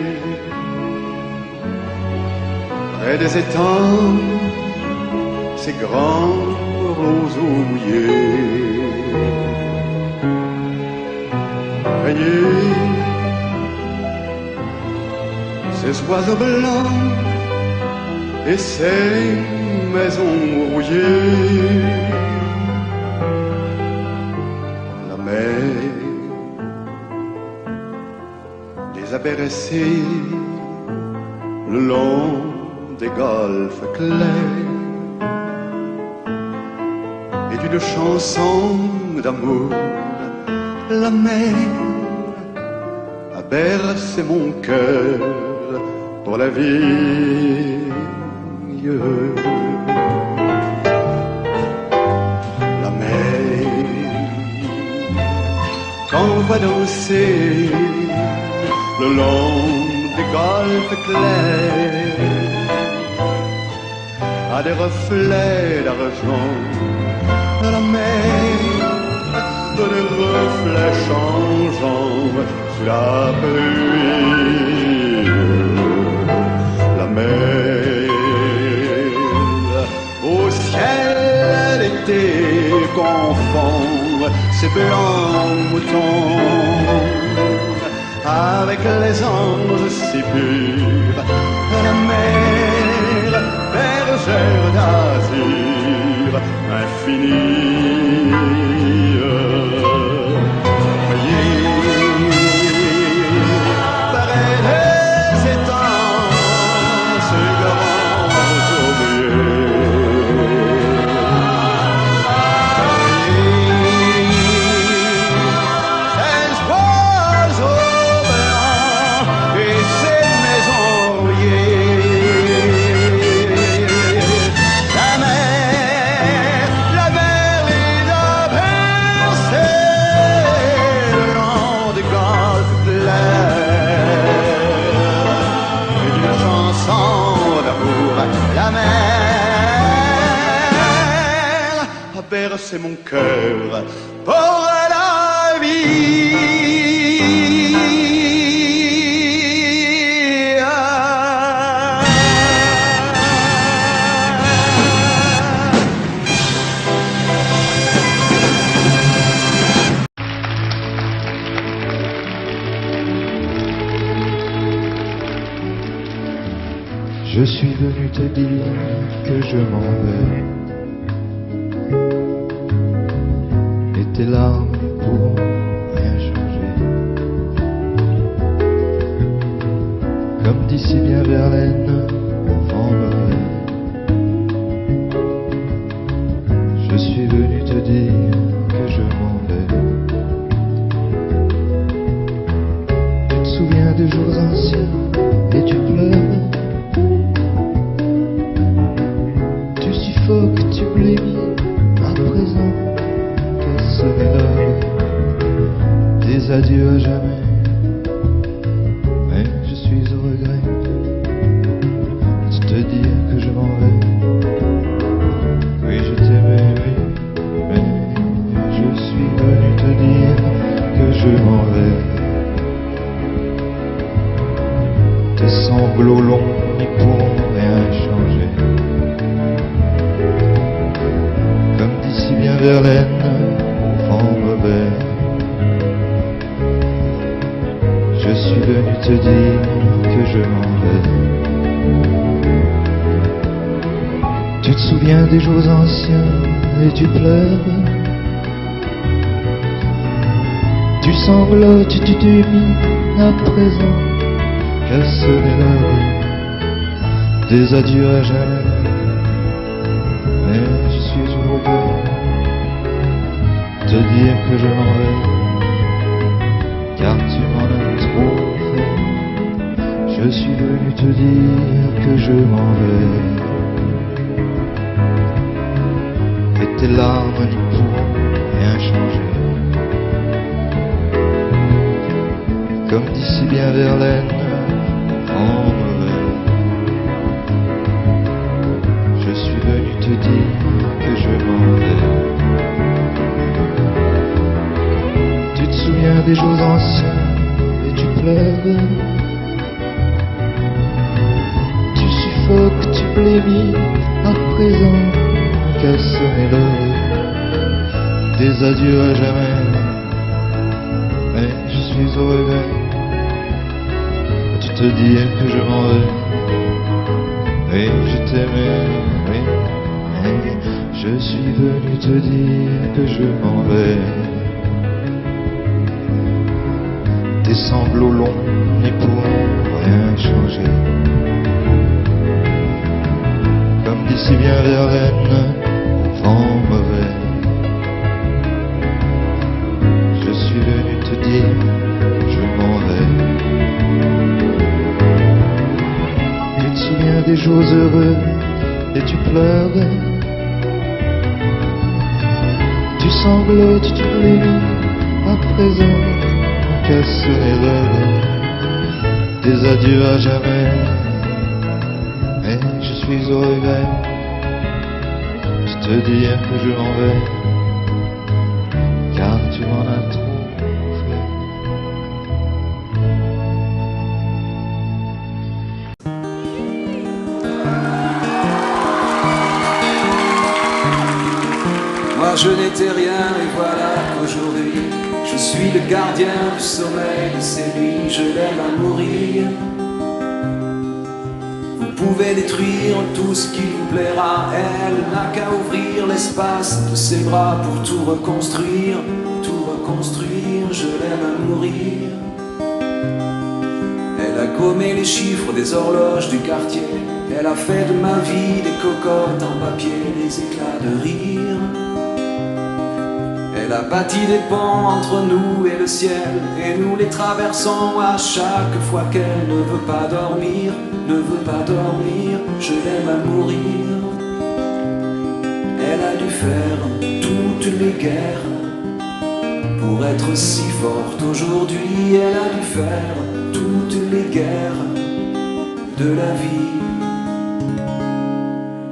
près des étangs, ces grands roseaux mouillés. Ces oiseaux blancs et ces maisons rouillées, la mer les a bercés le long des golfes clairs et d'une chanson d'amour, la mer a bercé mon cœur pour la vie. La mer, quand on voit danser le long des golfes clairs à des reflets d'argent, la mer de des reflets changeants sous la pluie, la mer au ciel d'été confond ces blancs moutons avec les anges si purs, la mer bergère d'azur infinie. C'est mon cœur pour la vie. Je suis venu te dire que je m'en vais. Tes larmes pourront rien changer. Comme dit si bien Verlaine, vent mauvais. Je suis venu te dire que je m'en vais. sanglots longs n'y pourront rien changer. Comme dit si bien Verlaine, au vent mauvais, je suis venu te dire que je m'en vais. Tu te souviens des jours anciens et tu pleures. Tu sanglotes, tu t'humides à présent qu'à sonner l'heure des adieux à jamais. Mais je suis au regret te dire que je m'en vais, car tu m'en as trop fait. Je suis venu te dire que je m'en vais, et tes larmes n'y pourront rien changer. Comme dit si bien Verlaine, en mauvais, je suis venu te dire que je m'en vais. Tu te souviens des jours anciens et tu pleures. Tu suffoques, tu blémis à présent qu'à sonner l'heure des adieux à jamais. Mais je suis au regret de te dire que je m'en vais. Oui, je t'aimais, oui, mais je suis venu te dire que je m'en vais. Tes sanglots longs n'y pourront rien changer. Comme dit si bien Verlaine, vent mauvais, je suis venu te dire je m'en vais. Tu te souviens des jours heureux et tu pleures. Tu sanglotes, tu blémis à présent qu'à sonner l'heure des adieux à jamais. Mais je suis au regret de te dire que je m'en vais, car tu m'en as trop fait. Moi je n'étais rien et voilà qu'aujourd'hui je suis le gardien du sommeil de ces nuits. Je l'aime à mourir. Vous pouvez détruire tout ce qui vous plaira. Elle n'a qu'à ouvrir l'espace de ses bras pour tout reconstruire. Tout reconstruire, je l'aime à mourir. Elle a gommé les chiffres des horloges du quartier. Elle a fait de ma vie des cocottes en papier, des éclats de rire. Elle a bâti des ponts entre nous et le ciel, et nous les traversons à chaque fois qu'elle ne veut pas dormir, ne veut pas dormir, je l'aime à mourir. Elle a dû faire toutes les guerres pour être si forte aujourd'hui. Elle a dû faire toutes les guerres de la vie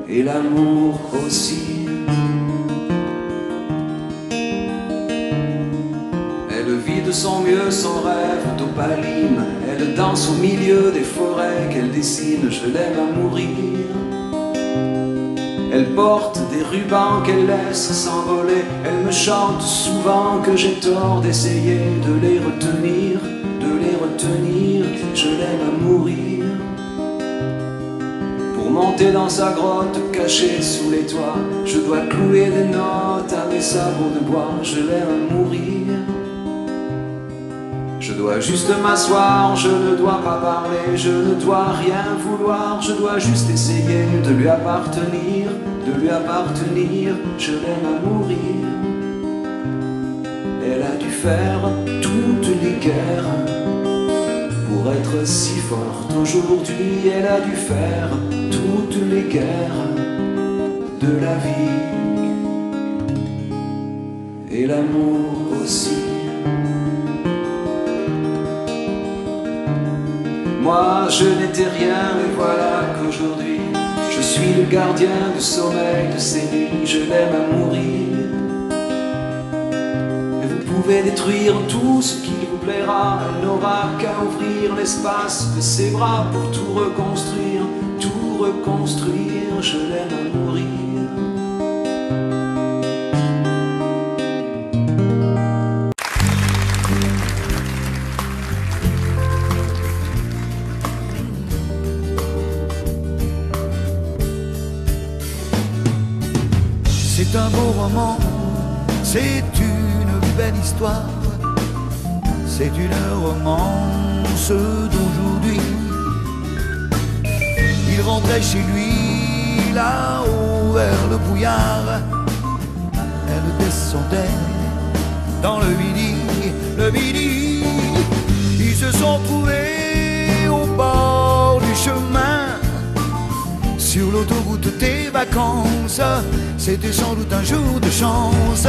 et l'amour aussi. Elle vit de son mieux son rêve d'opaline. Elle danse au milieu des forêts qu'elle dessine. Je l'aime à mourir. Elle porte des rubans qu'elle laisse s'envoler. Elle me chante souvent que j'ai tort d'essayer de les retenir, de les retenir. Je l'aime à mourir. Pour monter dans sa grotte cachée sous les toits, je dois clouer des notes à mes sabots de bois. Je l'aime à mourir. Je dois juste m'asseoir, je ne dois pas parler, je ne dois rien vouloir, je dois juste essayer de lui appartenir, de lui appartenir, je l'aime à mourir. Elle a dû faire toutes les guerres pour être si forte aujourd'hui. Elle a dû faire toutes les guerres de la vie et l'amour aussi. Moi je n'étais rien et voilà qu'aujourd'hui je suis le gardien du sommeil de ces nuits. Je l'aime à mourir. Et vous pouvez détruire tout ce qui vous plaira. Elle n'aura qu'à ouvrir l'espace de ses bras pour tout reconstruire, tout reconstruire. Je l'aime à mourir. C'est un beau roman, c'est une belle histoire, c'est une romance d'aujourd'hui. Il rentrait chez lui là-haut vers le brouillard, elle descendait dans le midi, le midi. Ils se sont trouvés au bord du chemin, sur l'autoroute des vacances. C'était sans doute un jour de chance.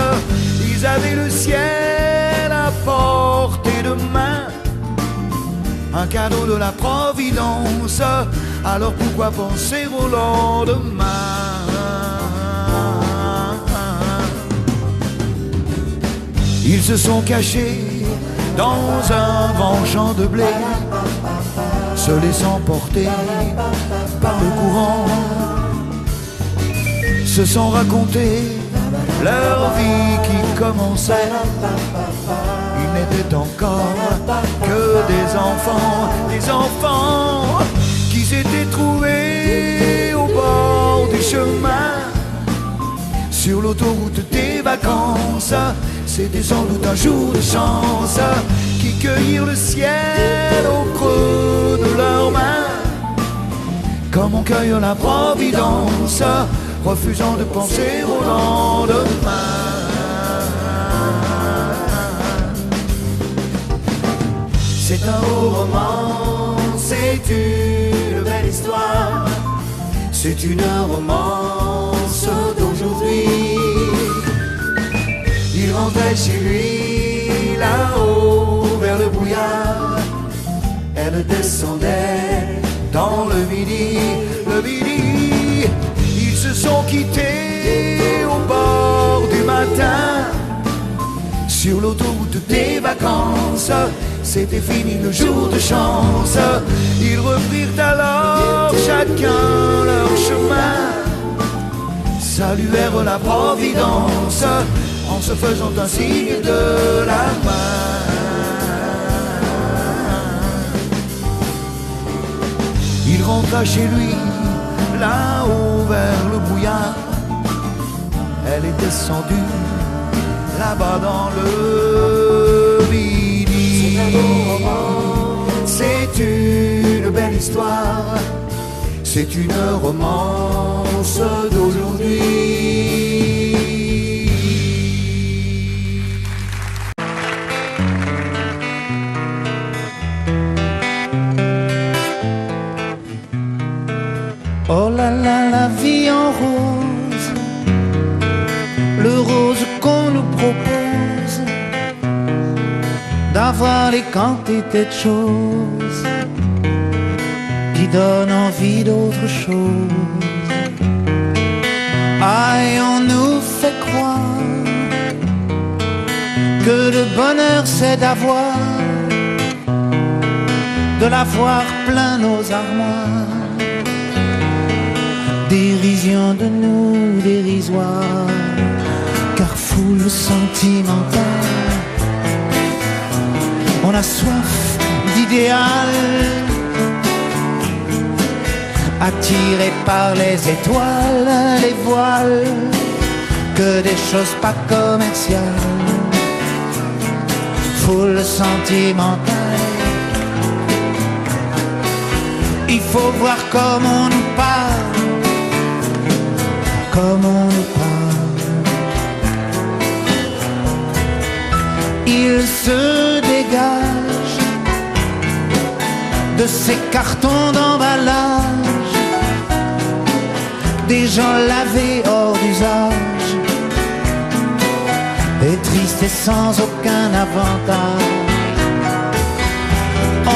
Ils avaient le ciel à portée de main, un cadeau de la Providence. Alors pourquoi penser au lendemain? Ils se sont cachés dans un grand champ de blé, se laissant porter par le courant, se sont racontés leur vie qui commençait. Ils n'étaient encore que des enfants qui s'étaient trouvés au bord du chemin, sur l'autoroute des vacances. C'était sans doute un jour de chance, qui cueillirent le ciel au creux de leurs mains, comme on cueille la Providence, refusant de penser au lendemain. C'est un beau roman, c'est une belle histoire, c'est une romance d'aujourd'hui. Il rentrait chez lui là-haut vers le brouillard, elle descendait dans le midi, le midi. Ils se sont quittés au bord du matin, sur l'autoroute des vacances. C'était fini le jour de chance. Ils reprirent alors chacun leur chemin, saluèrent la Providence en se faisant un signe de la main. Il rentra chez lui là-haut vers le brouillard, elle est descendue là-bas dans le midi. C'est une belle histoire, c'est une romance d'aujourd'hui. Oh là là, la vie en rose, le rose qu'on nous propose, d'avoir les quantités de choses qui donnent envie d'autre chose. Aïe, on nous fait croire que le bonheur c'est d'avoir, de l'avoir plein nos armoires. Dérision de nous, dérisoire, car foule sentimentale. On a soif d'idéal, attiré par les étoiles, les voiles, que des choses pas commerciales. Foule sentimentale, il faut voir comme on nous parle, comme on nous parle. Il se dégage de ces cartons d'emballage, des gens lavés hors d'usage, et tristes et sans aucun avantage.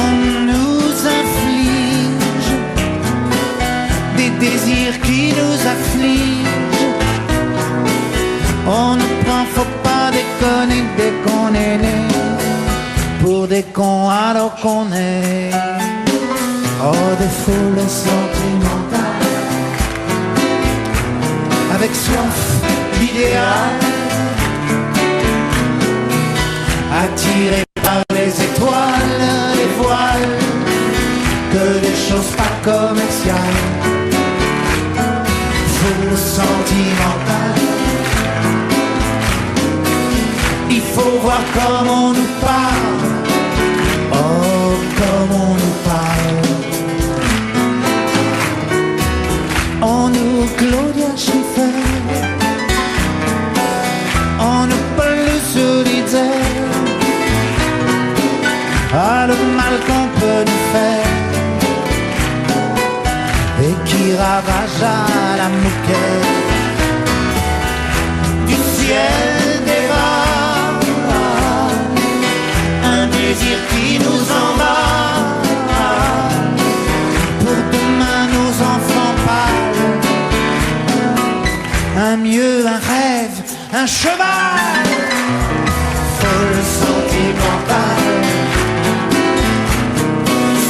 On nous inflige des désirs qui nous affligent. On nous prend, faut pas déconner dès qu'on est né, pour des cons alors qu'on est des foules sentimentales, avec soif d'idéal, attirés par les étoiles, les voiles, que des choses pas commerciales, foule sentimentale. Il faut voir comment on nous parle, oh comme on nous parle. On nous Claudia Schiffer, on nous Paul Solitaire, ah le mal qu'on peut nous faire, et qui ravage à la moquette du ciel des vagues, un désir qui nous emballe, pour demain nos enfants pâles, un mieux, un rêve, un cheval, folle sentimentale,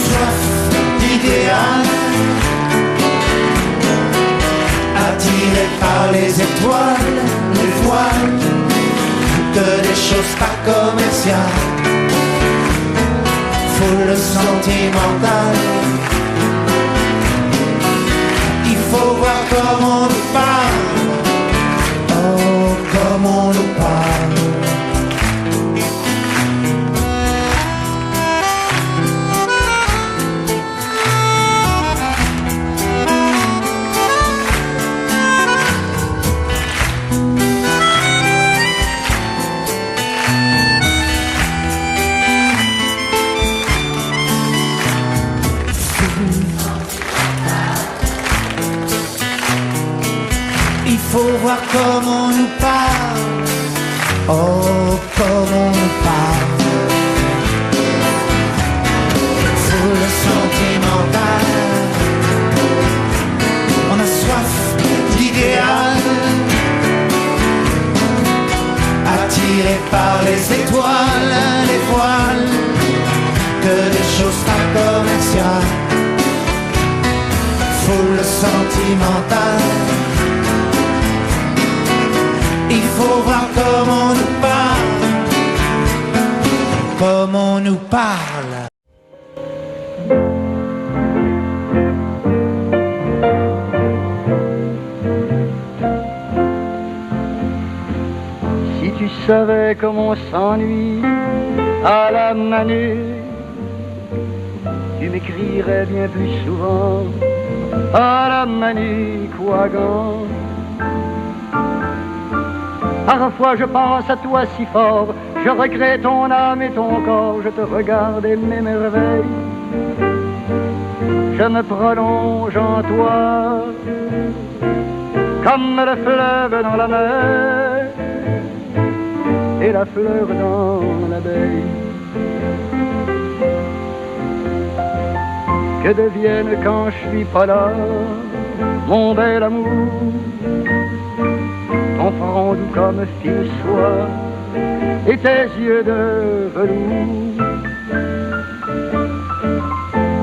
soif d'idéal, attiré par les étoiles, les voiles, que des choses pas commerciales, foule sentimentale. Il faut voir comment on nous parle, oh comment on nous parle. Il faut voir comment on nous parle, oh comment on nous parle. Foule sentimentale, on a soif d'idéal, attiré par les étoiles, les voiles, que des choses pas commerciales, foule sentimentale. Il faut voir comment on nous parle, comment on nous parle. Si tu savais comme on s'ennuie à la manu, tu m'écrirais bien plus souvent à la Manicouagan. Parfois je pense à toi si fort, je regrette ton âme et ton corps, je te regarde et m'émerveille. Je me prolonge en toi, comme le fleuve dans la mer, et la fleur dans l'abeille. Que devienne quand je suis pas là, mon bel amour, ton front doux comme fine soie et tes yeux de velours.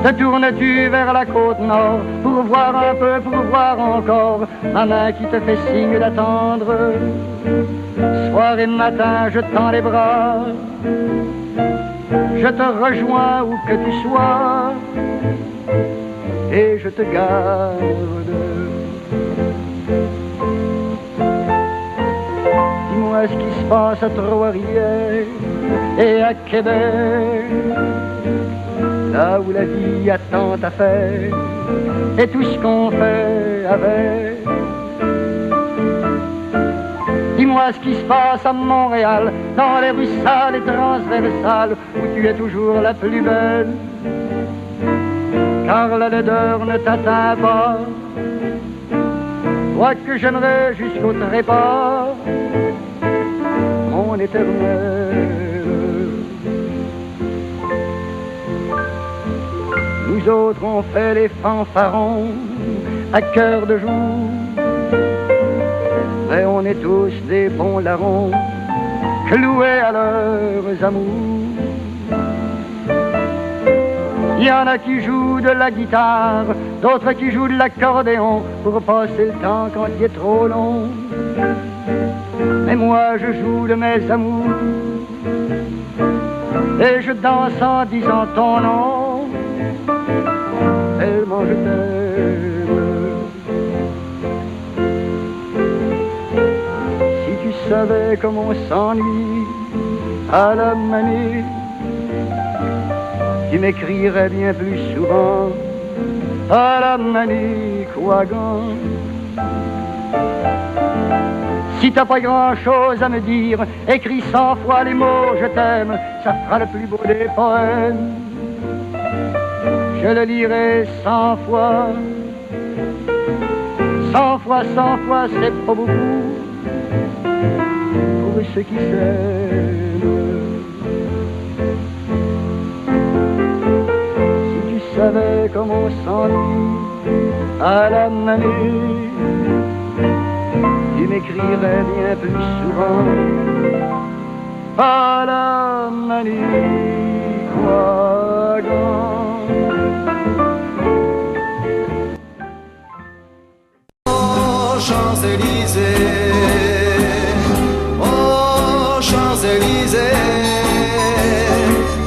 Te tournes-tu vers la côte nord pour voir un peu, pour voir encore ma main qui te fait signe d'attendre? Soir et matin je tends les bras, je te rejoins où que tu sois et je te garde. Dis-moi ce qui se passe à Trois-Rivières et à Québec, là où la vie a tant à faire et tout ce qu'on fait avec. Dis-moi ce qui se passe à Montréal, dans les rues sales et transversales, où tu es toujours la plus belle, car la laideur ne t'atteint pas. Toi que j'aimerais jusqu'au trépas, mon éternel. Nous autres on fait les fanfarons à cœur de jour, mais on est tous des bons larrons, cloués à leurs amours. Il y en a qui jouent de la guitare, d'autres qui jouent de l'accordéon pour passer le temps quand il est trop long. Mais moi je joue de mes amours et je danse en disant ton nom, tellement je t'aime. Si tu savais comme on s'ennuie à la manée, tu m'écrirais bien plus souvent à la Manicouagan. Si t'as pas grand chose à me dire, écris 100 fois les mots je t'aime, ça fera le plus beau des poèmes. Je le lirai 100 fois, 100 fois, 100 fois, c'est pas beaucoup pour ceux qui s'aiment. Si tu savais comme on s'ennuie à la manée, tu m'écrirais bien plus souvent à la Manicouagan. Oh Champs-Élysées, oh Champs-Élysées,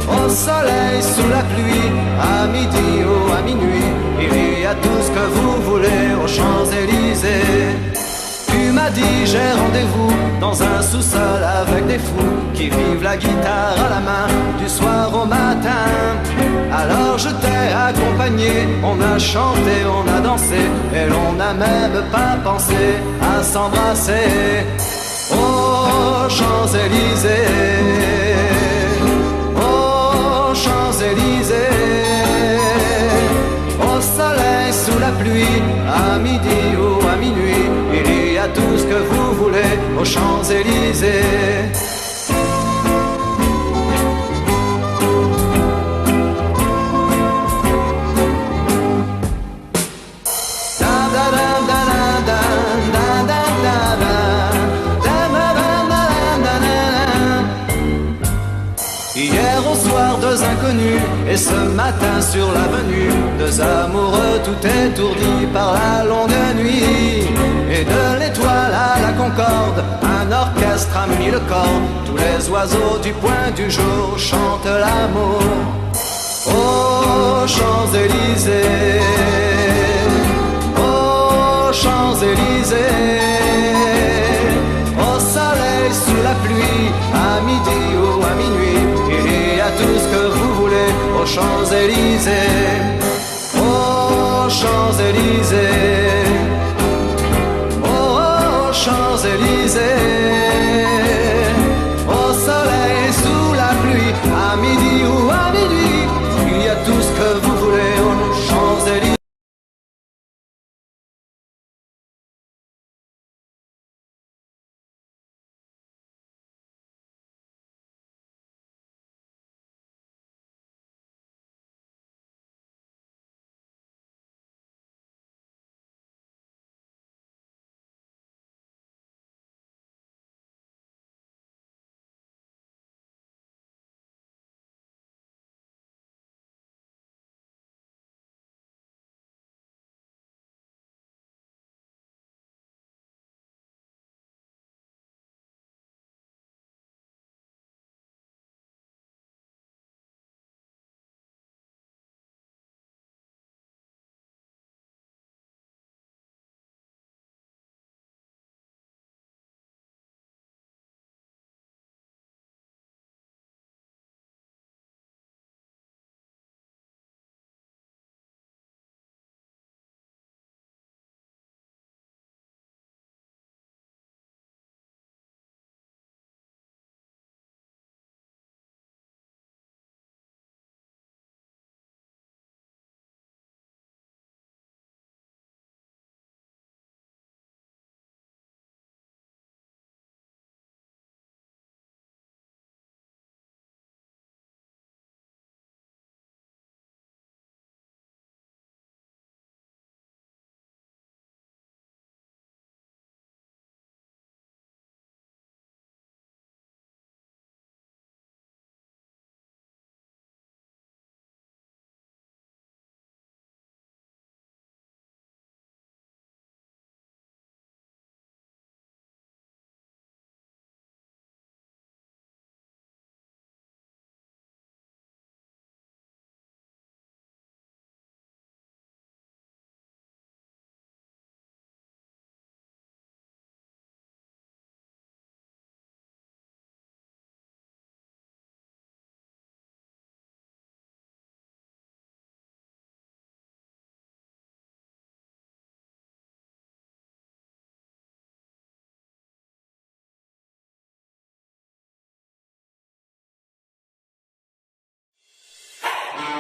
au soleil, sous la pluie, à midi ou à minuit, il y a tout ce que vous voulez aux Champs-Élysées. Tu m'as dit j'ai rendez-vous dans un sous-sol avec des fous qui vivent la guitare à la main du soir au matin. Alors je t'ai accompagné, on a chanté, on a dansé et l'on n'a même pas pensé à s'embrasser. Oh Champs-Élysées, oh Champs-Élysées, au soleil, sous la pluie, à midi ou à minuit, il y a tout ce que vous voulez aux Champs-Élysées. Hier au soir, deux inconnus, et ce matin sur l'avenue, deux amoureux tout étourdis par la longue nuit. Et de l'étoile à la Concorde, un orchestre a mis le corps. Tous les oiseaux du point du jour chantent l'amour. Oh Champs-Élysées, oh Champs-Élysées, au soleil, sous la pluie, à midi ou à minuit, il y a tout ce que vous voulez aux Champs-Élysées. Oh Champs-Élysées, oh Champs-Élysées, au soleil, sous la pluie, à midi ou à minuit, il y a tout ce que vous voulez aux Champs-Élysées.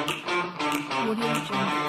Audio Jungle.